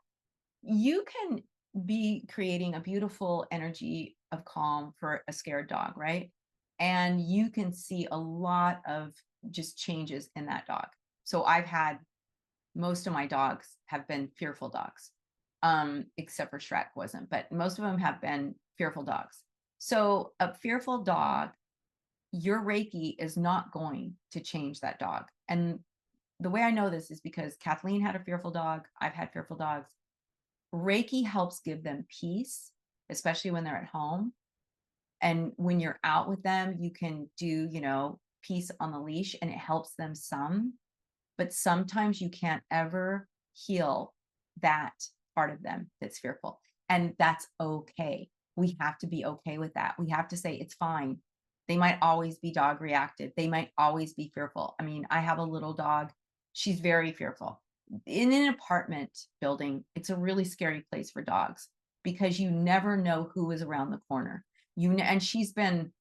[SPEAKER 1] you can be creating a beautiful energy of calm for a scared dog, right? And you can see a lot of just changes in that dog. So most of my dogs have been fearful dogs, except for Shrek wasn't, but most of them have been fearful dogs. So a fearful dog, your Reiki is not going to change that dog. And the way I know this is because Kathleen had a fearful dog. I've had fearful dogs. Reiki helps give them peace, especially when they're at home. And when you're out with them, you can do, peace on the leash, and it helps them some. But sometimes you can't ever heal that part of them that's fearful. And that's okay. We have to be okay with that. We have to say it's fine. They might always be dog reactive. They might always be fearful. I mean, I have a little dog. She's very fearful. In an apartment building, it's a really scary place for dogs because you never know who is around the corner. And she's been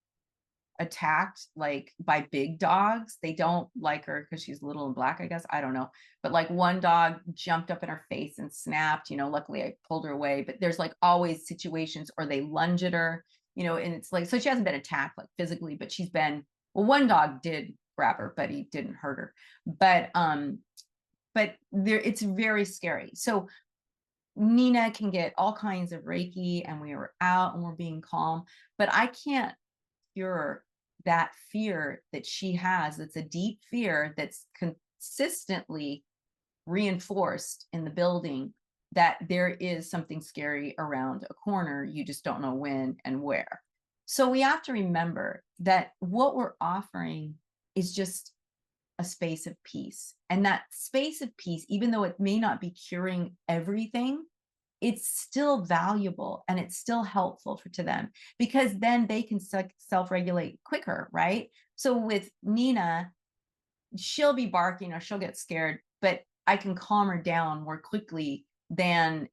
[SPEAKER 1] attacked like by big dogs. They don't like her because she's little and black, I guess. I don't know. But like one dog jumped up in her face and snapped, luckily I pulled her away. But there's like always situations, or they lunge at her, and it's like, so she hasn't been attacked like physically, but she's been, well, one dog did grab her, but he didn't hurt her. But there, it's very scary. So Nina can get all kinds of Reiki, and we were out and we're being calm, but I can't cure that fear that she has. It's a deep fear that's consistently reinforced in the building, that there is something scary around a corner. You just don't know when and where. So we have to remember that what we're offering is just a space of peace. And that space of peace, even though it may not be curing everything, it's still valuable and it's still helpful to them, because then they can self-regulate quicker, right? So with Nina, she'll be barking or she'll get scared, but I can calm her down more quickly than,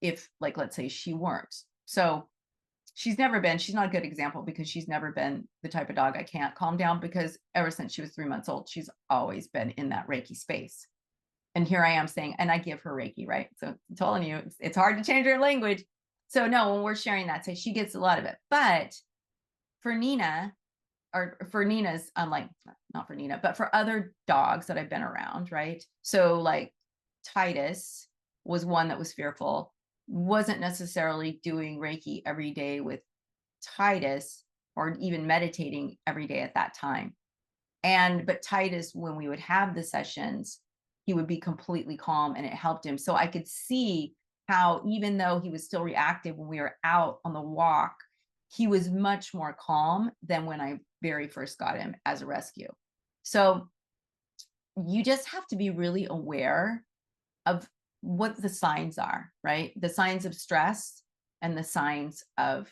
[SPEAKER 1] if, like, let's say she weren't. So she's not a good example, because she's never been the type of dog I can't calm down, because ever since she was 3 months old, she's always been in that Reiki space. And here I am saying, and I give her Reiki, right? So I'm telling you, it's hard to change her language. So no, when we're sharing that, say she gets a lot of it. But for Nina, or for Nina's, like, not for Nina, but for other dogs that I've been around, right? So like Titus was one that was fearful, wasn't necessarily doing Reiki every day with Titus, or even meditating every day at that time. But Titus, when we would have the sessions, he would be completely calm, and it helped him. So I could see how, even though he was still reactive when we were out on the walk, he was much more calm than when I very first got him as a rescue. So you just have to be really aware of what the signs are, right? The signs of stress and the signs of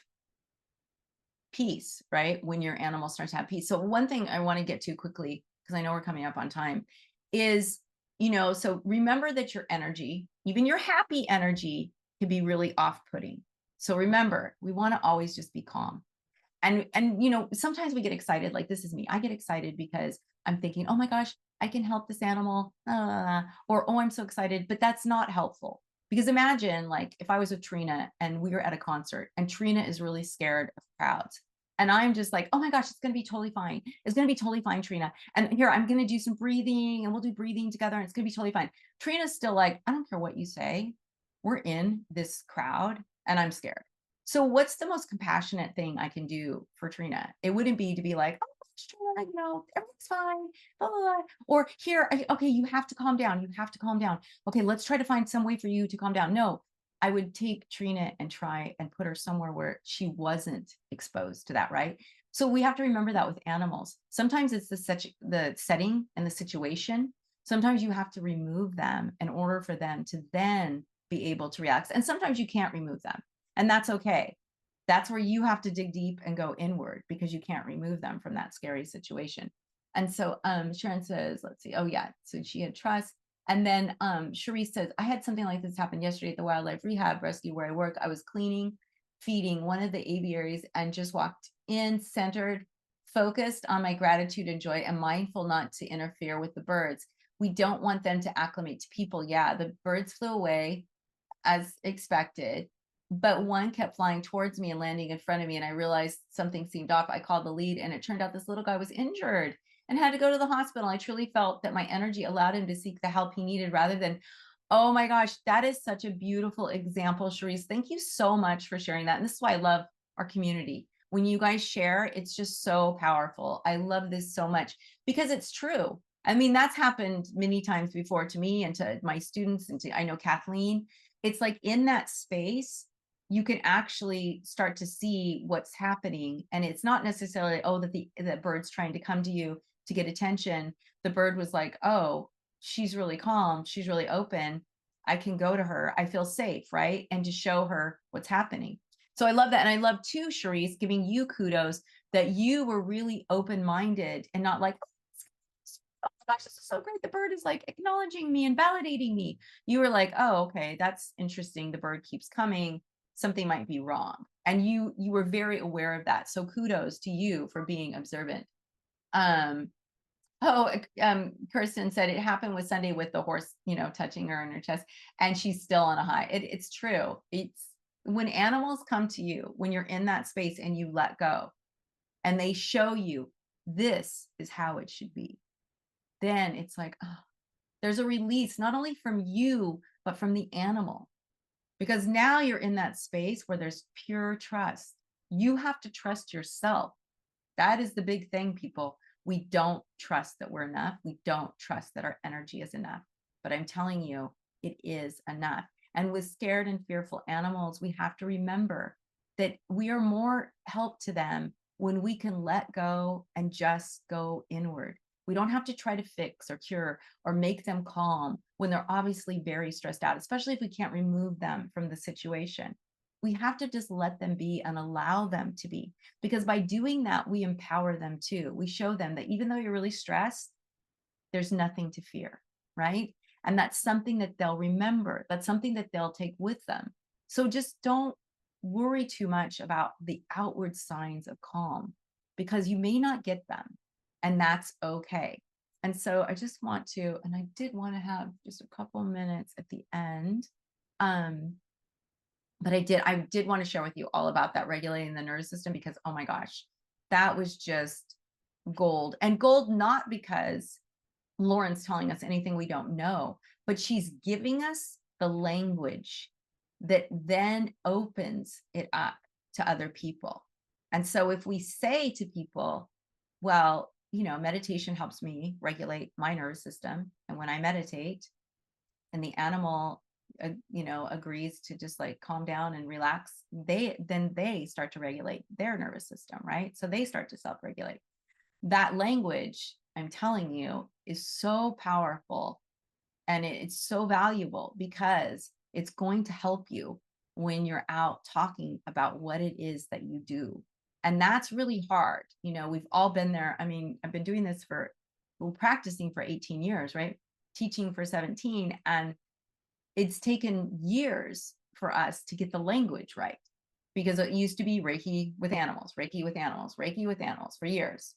[SPEAKER 1] peace, right? When your animal starts to have peace. So one thing I want to get to quickly, because I know we're coming up on time, is, so remember that your energy, even your happy energy, can be really off-putting. So remember, we want to always just be calm. And sometimes we get excited, like this is me. I get excited because I'm thinking, oh my gosh, I can help this animal, or oh, I'm so excited. But that's not helpful. Because imagine, like, if I was with Trina and we were at a concert and Trina is really scared of crowds, and I'm just like, oh my gosh, it's going to be totally fine. It's going to be totally fine, Trina. And here, I'm going to do some breathing, and we'll do breathing together, and it's going to be totally fine. Trina's still like, I don't care what you say. We're in this crowd and I'm scared. So what's the most compassionate thing I can do for Trina? It wouldn't be to be like, oh, Trina, everything's fine, blah, blah, blah. Or here, okay, you have to calm down. You have to calm down. Okay, let's try to find some way for you to calm down. No, I would take Trina and try and put her somewhere where she wasn't exposed to that, right? So we have to remember that with animals. Sometimes it's the setting and the situation. Sometimes you have to remove them in order for them to then be able to relax. And sometimes you can't remove them. And that's okay. That's where you have to dig deep and go inward, because you can't remove them from that scary situation. And so Sharon says, let's see. Oh yeah. So she had trust. And then Cherise says, I had something like this happen yesterday at the wildlife rehab rescue where I work. I was cleaning, feeding one of the aviaries, and just walked in, centered, focused on my gratitude and joy, and mindful not to interfere with the birds. We don't want them to acclimate to people. Yeah, the birds flew away as expected, but one kept flying towards me and landing in front of me, and I realized something seemed off. I called the lead, and it turned out this little guy was injured and had to go to the hospital. I truly felt that my energy allowed him to seek the help he needed rather than, oh my gosh, that is such a beautiful example, Cherise. Thank you so much for sharing that. And this is why I love our community. When you guys share, it's just so powerful. I love this so much because it's true. I mean, that's happened many times before to me and to my students, and to, I know, Kathleen. It's like in that space, you can actually start to see what's happening. And it's not necessarily, oh, that the bird's trying to come to you to get attention. The bird was like, oh, she's really calm. She's really open. I can go to her. I feel safe, right? And to show her what's happening. So I love that. And I love too, Cherise, giving you kudos that you were really open-minded and not like, oh my gosh, this is so great. The bird is like acknowledging me and validating me. You were like, oh, okay, that's interesting. The bird keeps coming. something might be wrong. And you were very aware of that. So kudos to you for being observant. Kirsten said it happened with Sunday with the horse, touching her on her chest, and she's still on a high. It's true. It's when animals come to you, when you're in that space and you let go and they show you this is how it should be, then it's like, oh, there's a release, not only from you, but from the animal. Because now you're in that space where there's pure trust. You have to trust yourself. That is the big thing, people. We don't trust that we're enough. We don't trust that our energy is enough. But I'm telling you, it is enough. And with scared and fearful animals, we have to remember that we are more help to them when we can let go and just go inward. We don't have to try to fix or cure or make them calm when they're obviously very stressed out, especially if we can't remove them from the situation. We have to just let them be and allow them to be, because by doing that, we empower them too. We show them that even though you're really stressed, there's nothing to fear, right? And that's something that they'll remember. That's something that they'll take with them. So just don't worry too much about the outward signs of calm, because you may not get them, and that's okay. And so I just want to, and I did want to have just a couple minutes at the end. But I did want to share with you all about that regulating the nervous system, because, oh my gosh, that was just gold. And gold, not because Lauren's telling us anything we don't know, but she's giving us the language that then opens it up to other people. And so if we say to people, well, meditation helps me regulate my nervous system. And when I meditate and the animal agrees to just like calm down and relax, they start to regulate their nervous system, right? So they start to self-regulate. That language, I'm telling you, is so powerful, and it's so valuable, because it's going to help you when you're out talking about what it is that you do. And that's really hard. We've all been there. I mean, I've been doing this practicing for 18 years, right? Teaching for 17. And it's taken years for us to get the language right, because it used to be Reiki with animals, Reiki with animals, Reiki with animals for years.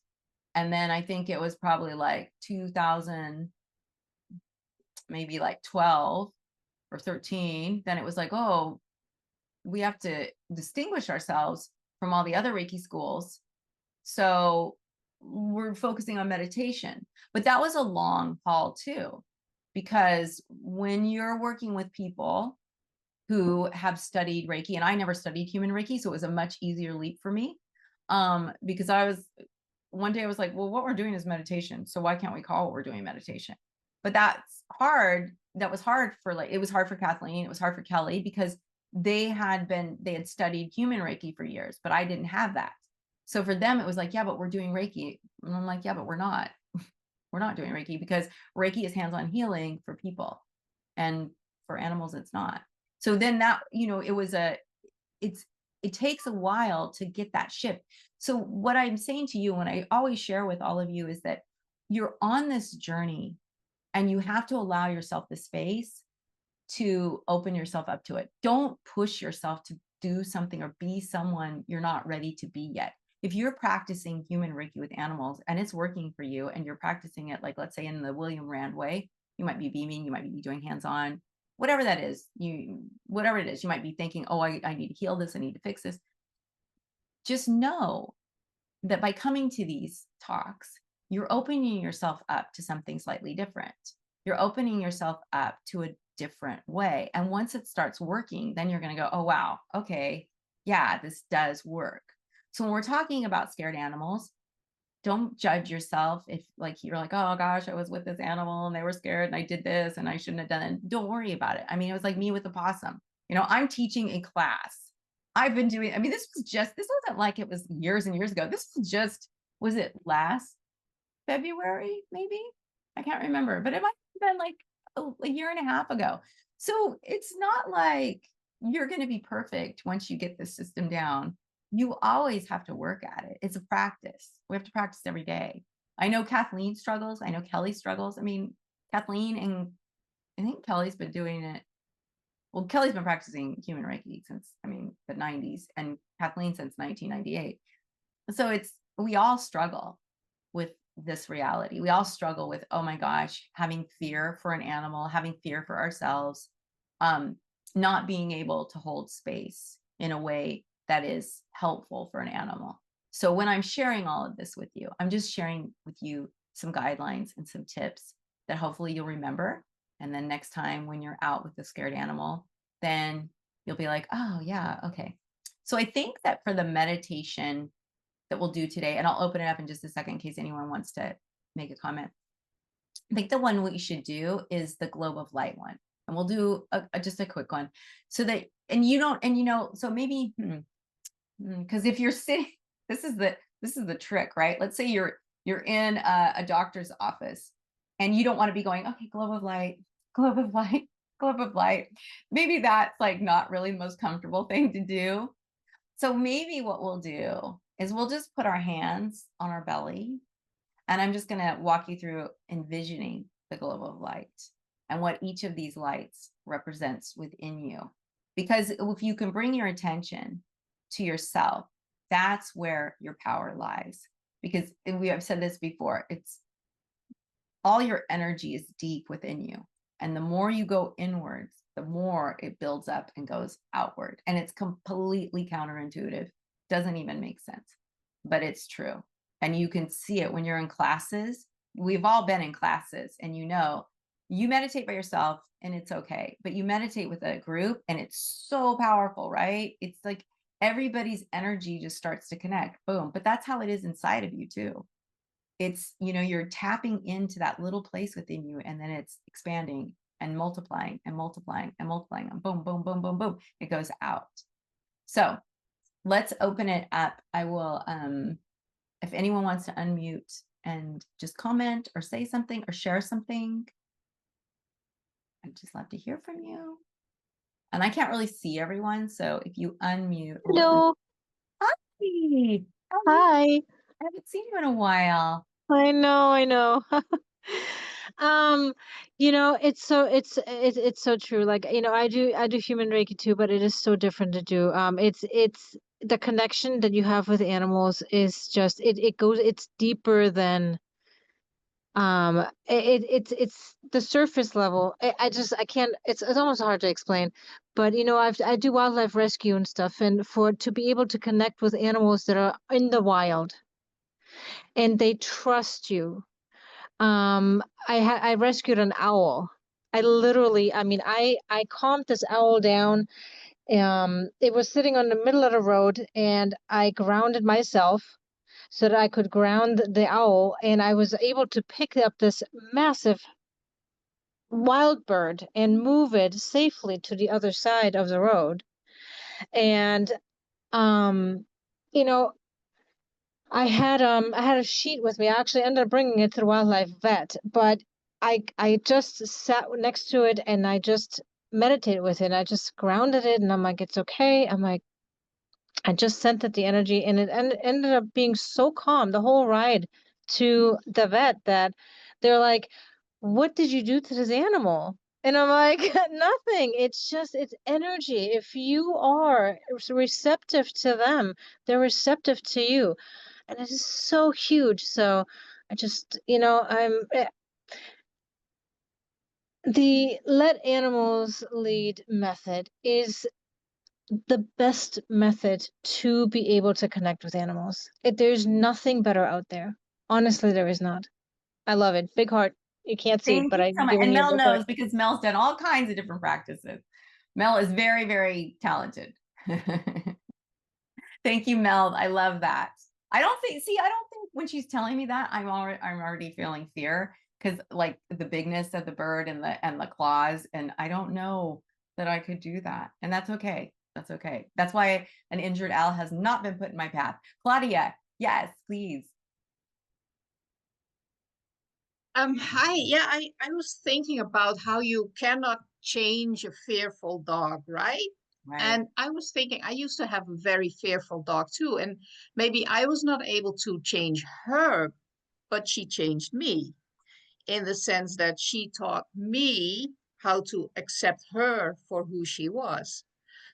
[SPEAKER 1] And then I think it was probably like 2000, maybe like 12 or 13. Then it was like, oh, we have to distinguish ourselves from all the other Reiki schools. So we're focusing on meditation. But that was a long haul too, because when you're working with people who have studied Reiki, and I never studied human Reiki, so it was a much easier leap for me, because one day I was like, well, what we're doing is meditation, so why can't we call what we're doing meditation? But that's hard. That was hard it was hard for Kathleen, it was hard for Kelly, because they had studied human Reiki for years, but I didn't have that. So for them, it was like, yeah, but we're doing Reiki. And I'm like, yeah, but we're not. We're not doing Reiki, because Reiki is hands-on healing for people, and for animals, it's not. So then that, it takes a while to get that shift. So what I'm saying to you, and I always share with all of you, is that you're on this journey, and you have to allow yourself the space to open yourself up to it. Don't push yourself to do something or be someone you're not ready to be yet. If you're practicing human Reiki with animals and it's working for you, and you're practicing it, like, let's say in the William Rand way, you might be beaming, you might be doing hands-on, whatever that is, whatever it is, you might be thinking, oh, I need to heal this, I need to fix this. Just know that by coming to these talks, you're opening yourself up to something slightly different. You're opening yourself up to a different way. And once it starts working, then you're going to go, oh, wow, okay, yeah, this does work. So when we're talking about scared animals, don't judge yourself if, like, you're like, oh gosh, I was with this animal and they were scared and I did this and I shouldn't have done it. Don't worry about it. I mean, it was like me with the possum. I'm teaching a class. I've been doing, I mean, this wasn't like it was years and years ago. This was it last February, maybe? I can't remember, but it might have been like a year and a half ago. So it's not like you're going to be perfect once you get the system down. You always have to work at it. It's a practice. We have to practice every day. I know Kathleen struggles. I know Kelly struggles. I mean, Kathleen, and I think Kelly's been doing it. Well, Kelly's been practicing human Reiki since, I mean, 90s, and Kathleen since 1998. So we all struggle with this reality. We all struggle with, oh my gosh, having fear for an animal, having fear for ourselves, not being able to hold space in a way that is helpful for an animal. So when I'm sharing all of this with you, I'm just sharing with you some guidelines and some tips that hopefully you'll remember. And then next time when you're out with a scared animal, then you'll be like, oh yeah, okay. So I think that for the meditation that we'll do today, and I'll open it up in just a second in case anyone wants to make a comment. I think the one we should do is the globe of light one. And we'll do just a quick one so that, and you don't, and you know, so maybe, because if you're sitting, this is the trick, right? Let's say you're in a doctor's office and you don't want to be going, okay, globe of light, globe of light, globe of light. Maybe that's like not really the most comfortable thing to do. So maybe what we'll do is we'll just put our hands on our belly, and I'm just going to walk you through envisioning the globe of light and what each of these lights represents within you. Because if you can bring your attention to yourself, that's where your power lies. Because we have said this before, it's all your energy is deep within you. And the more you go inwards, the more it builds up and goes outward. And it's completely counterintuitive. Doesn't even make sense, but it's true. And you can see it when you're in classes. We've all been in classes, and you meditate by yourself and it's okay, but you meditate with a group and it's so powerful, right? It's like everybody's energy just starts to connect, boom. But that's how it is inside of you too. It's, you're tapping into that little place within you, and then it's expanding and multiplying and multiplying and multiplying, and boom, boom, boom, boom, boom, it goes out. So let's open it up. I will, if anyone wants to unmute and just comment or say something or share something, I'd just love to hear from you. And I can't really see everyone, so if you unmute.
[SPEAKER 2] Hello.
[SPEAKER 1] Hi.
[SPEAKER 2] Hi.
[SPEAKER 1] I haven't seen you in a while.
[SPEAKER 2] I know. It's so true. Like, I do human Reiki too, but it is so different to do. It's the connection that you have with animals is just it's deeper than it's the surface level. I can't, it's almost hard to explain. But I do wildlife rescue and stuff, and to be able to connect with animals that are in the wild and they trust you. I rescued an owl. I calmed this owl down. It was sitting on the middle of the road, and I grounded myself so that I could ground the owl, and I was able to pick up this massive wild bird and move it safely to the other side of the road. And um, you know, I had a sheet with me. I actually ended up bringing it to the wildlife vet, but I just sat next to it and I just meditated with it. I just grounded it, and I'm like, it's okay. I just sent it the energy, and it ended up being so calm the whole ride to the vet that they're like, "What did you do to this animal?" And I'm like, "Nothing. It's energy. If you are receptive to them, they're receptive to you." And it is so huge. So I just, the let animals lead method is the best method to be able to connect with animals. There's nothing better out there. Honestly, there is not. I love it. Big heart. You can't see it,
[SPEAKER 1] Thank
[SPEAKER 2] but
[SPEAKER 1] you so
[SPEAKER 2] I'm
[SPEAKER 1] much.
[SPEAKER 2] giving
[SPEAKER 1] And
[SPEAKER 2] you a
[SPEAKER 1] Mel
[SPEAKER 2] big heart.
[SPEAKER 1] knows because Mel's done all kinds of different practices. Mel is very, very talented. Thank you, Mel. I love that. I don't think when she's telling me that, I'm already feeling fear, because like the bigness of the bird and the claws, and I don't know that I could do that. And that's okay. That's okay. That's why an injured owl has not been put in my path. Claudia, yes, please.
[SPEAKER 3] Hi. Yeah, I was thinking about how you cannot change a fearful dog, right?
[SPEAKER 1] Right.
[SPEAKER 3] And I was thinking, I used to have a very fearful dog too, and maybe I was not able to change her, but she changed me in the sense that she taught me how to accept her for who she was.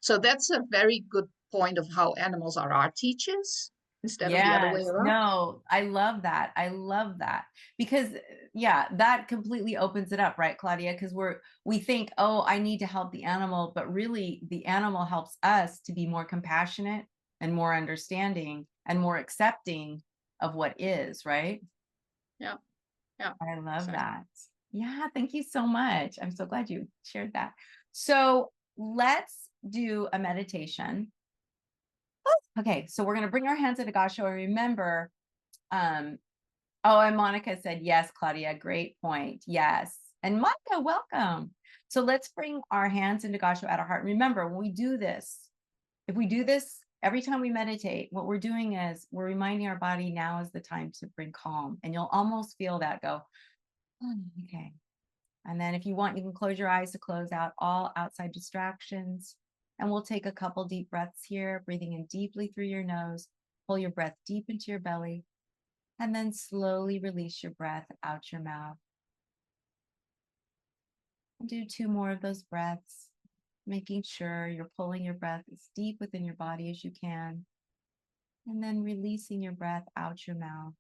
[SPEAKER 3] So that's a very good point of how animals are our teachers instead of the other way
[SPEAKER 1] Yes,
[SPEAKER 3] around.
[SPEAKER 1] no, I love that. I love that because yeah, that completely opens it up, right, Claudia? Because we think, oh, I need to help the animal, but really the animal helps us to be more compassionate and more understanding and more accepting of what is, right?
[SPEAKER 3] Yeah, yeah,
[SPEAKER 1] I love
[SPEAKER 3] exactly.
[SPEAKER 1] that. Yeah, thank you so much. I'm so glad you shared that. So let's do a meditation. Okay, so we're going to bring our hands into Gasho and remember, oh, and Monica said, yes, Claudia, great point. Yes. And Monica, welcome. So let's bring our hands into Gasho at our heart. Remember, when we do this, if we do this every time we meditate, what we're doing is we're reminding our body now is the time to bring calm. And you'll almost feel that go, oh, okay. And then if you want, you can close your eyes to close out all outside distractions. And we'll take a couple deep breaths here, breathing in deeply through your nose. Pull your breath deep into your belly. And then slowly release your breath out your mouth. And do 2 more of those breaths, making sure you're pulling your breath as deep within your body as you can. And then releasing your breath out your mouth.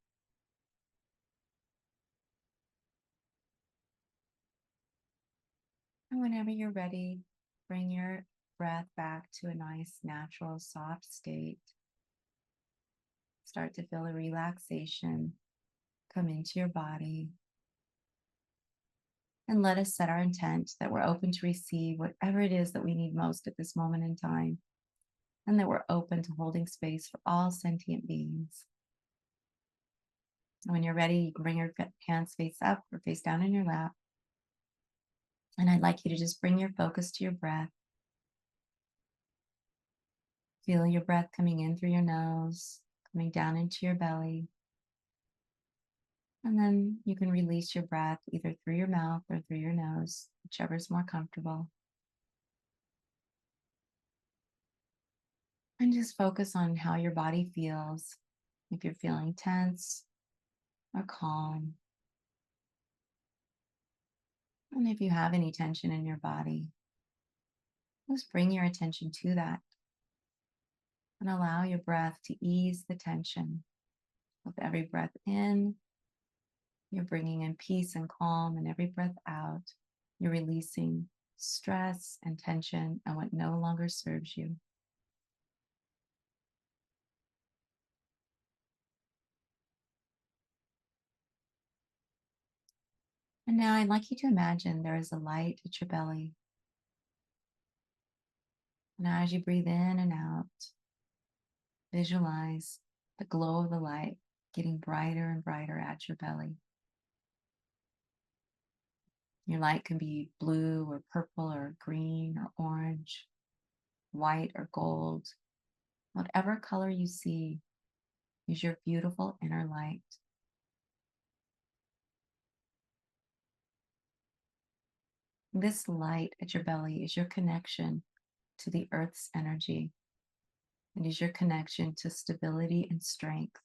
[SPEAKER 1] And whenever you're ready, bring your breath back to a nice, natural, soft state. Start to feel a relaxation come into your body. And let us set our intent that we're open to receive whatever it is that we need most at this moment in time. And that we're open to holding space for all sentient beings. And when you're ready, you can bring your hands face up or face down in your lap. And I'd like you to just bring your focus to your breath. Feel your breath coming in through your nose, coming down into your belly. And then you can release your breath either through your mouth or through your nose, whichever is more comfortable. And just focus on how your body feels. If you're feeling tense or calm. And if you have any tension in your body, just bring your attention to that. And allow your breath to ease the tension. With every breath in, you're bringing in peace and calm, and every breath out, you're releasing stress and tension and what no longer serves you. And now I'd like you to imagine there is a light at your belly. And as you breathe in and out, visualize the glow of the light getting brighter and brighter at your belly. Your light can be blue or purple or green or orange, white or gold. Whatever color you see is your beautiful inner light. This light at your belly is your connection to the earth's energy. It is your connection to stability and strength.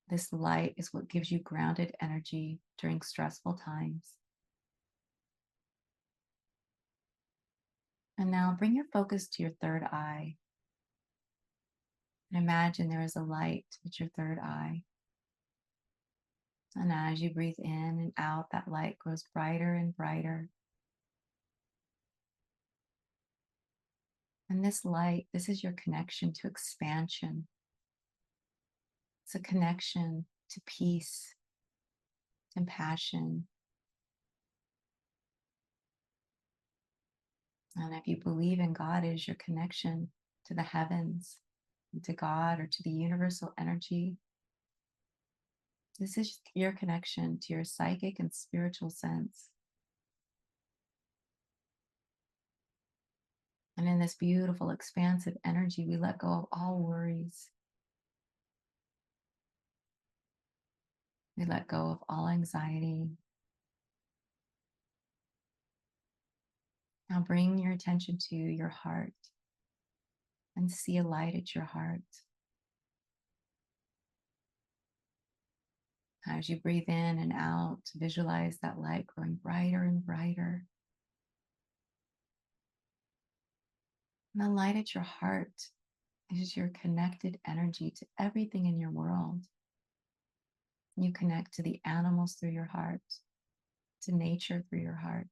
[SPEAKER 1] This light is what gives you grounded energy during stressful times. And now bring your focus to your third eye. And imagine there is a light at your third eye. And as you breathe in and out, that light grows brighter and brighter. And this light, this is your connection to expansion. It's a connection to peace, compassion. And if you believe in God as your connection to the heavens, to God, or to the universal energy, this is your connection to your psychic and spiritual sense. And in this beautiful, expansive energy, we let go of all worries. We let go of all anxiety. Now bring your attention to your heart and see a light at your heart. As you breathe in and out, visualize that light growing brighter and brighter. And the light at your heart is your connected energy to everything in your world. You connect to the animals through your heart, to nature through your heart.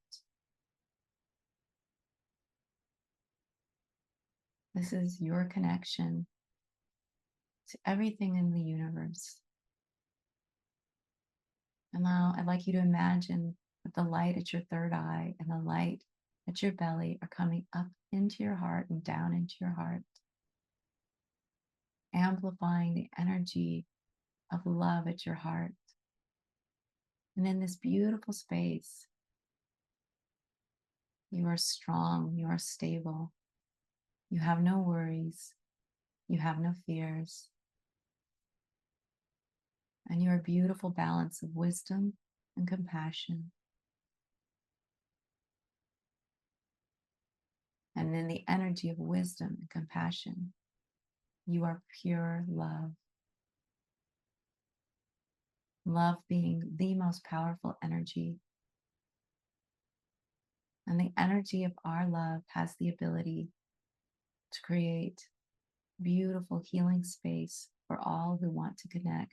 [SPEAKER 1] This is your connection to everything in the universe. And now I'd like you to imagine that the light at your third eye and the light at your belly are coming up into your heart and down into your heart, amplifying the energy of love at your heart. And in this beautiful space, you are strong, you are stable, you have no worries, you have no fears, and you are a beautiful balance of wisdom and compassion. And in the energy of wisdom and compassion, you are pure love. Love being the most powerful energy. And the energy of our love has the ability to create beautiful healing space for all who want to connect.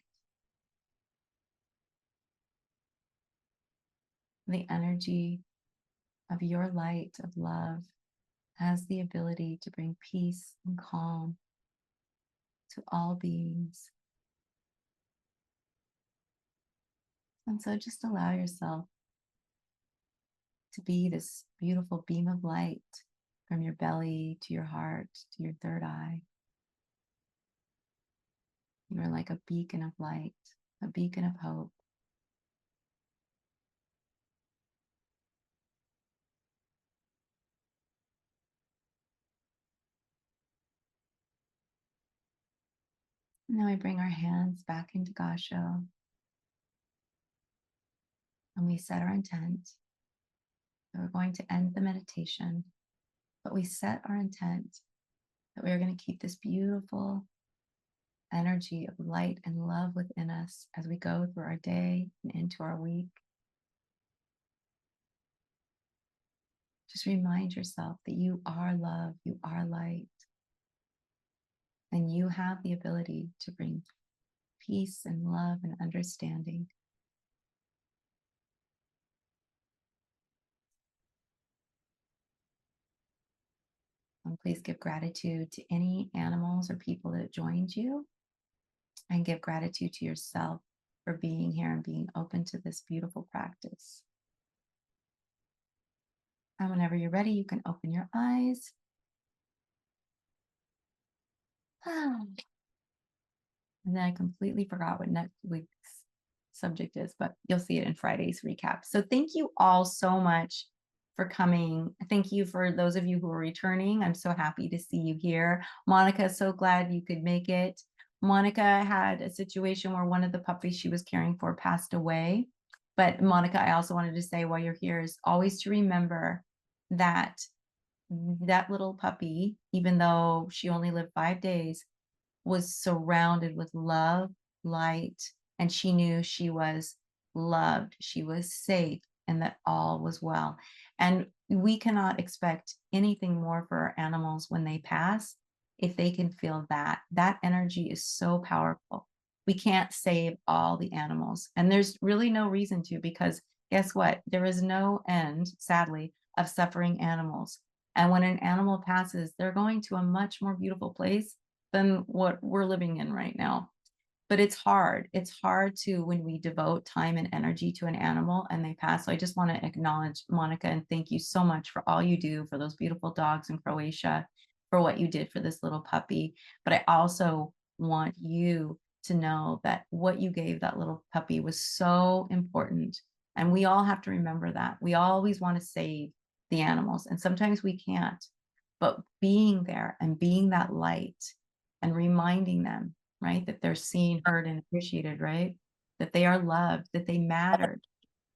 [SPEAKER 1] The energy of your light of love has the ability to bring peace and calm to all beings. And so just allow yourself to be this beautiful beam of light from your belly to your heart to your third eye. You are like a beacon of light, a beacon of hope. And now we bring our hands back into Gasho. And we set our intent that we're going to end the meditation, but we set our intent that we are going to keep this beautiful energy of light and love within us as we go through our day and into our week. Just remind yourself that you are love, you are light, and you have the ability to bring peace and love and understanding. And please give gratitude to any animals or people that joined you, and give gratitude to yourself for being here and being open to this beautiful practice. And whenever you're ready, you can open your eyes. And then I completely forgot what next week's subject is, but you'll see it in Friday's recap. So thank you all so much for coming. Thank you for those of you who are returning. I'm so happy to see you here. Monica, so glad you could make it. Monica had a situation where one of the puppies she was caring for passed away. But Monica, I also wanted to say while you're here is always to remember that that little puppy, even though she only lived 5 days, was surrounded with love, light, and she knew she was loved, she was safe, and that all was well. And we cannot expect anything more for our animals when they pass if they can feel that. That energy is so powerful. We can't save all the animals, and there's really no reason to, because guess what? There is no end, sadly, of suffering animals. And when an animal passes, they're going to a much more beautiful place than what we're living in right now. But it's hard. It's hard to, when we devote time and energy to an animal and they pass. So I just want to acknowledge Monica and thank you so much for all you do for those beautiful dogs in Croatia, for what you did for this little puppy. But I also want you to know that what you gave that little puppy was so important. And we all have to remember that. We always want to save the animals, and sometimes we can't. But being there and being that light and reminding them, right, that they're seen, heard, and appreciated, right? That they are loved, that they mattered.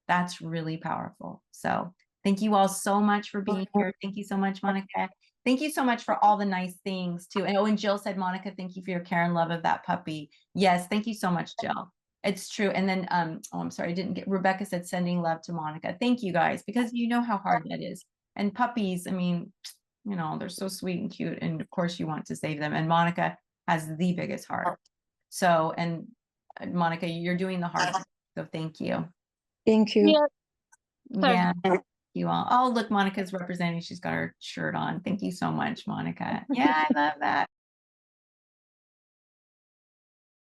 [SPEAKER 1] That's really powerful. So thank you all so much for being here. Thank you so much, Monica. Thank you so much for all the nice things too. And oh, and Jill said, Monica, thank you for your care and love of that puppy. Yes, thank you so much, Jill. It's true. And then, oh, I'm sorry, I didn't get, Rebecca said, sending love to Monica. Thank you guys, because you know how hard that is. And puppies, I mean, you know, they're so sweet and cute. And of course you want to save them. And Monica has the biggest heart. So, and Monica, you're doing the heart. So thank you.
[SPEAKER 4] Thank you.
[SPEAKER 2] Yeah. Sorry.
[SPEAKER 1] Yeah. You all. Oh, look, Monica's representing. She's got her shirt on. Thank you so much, Monica. Yeah, I love that.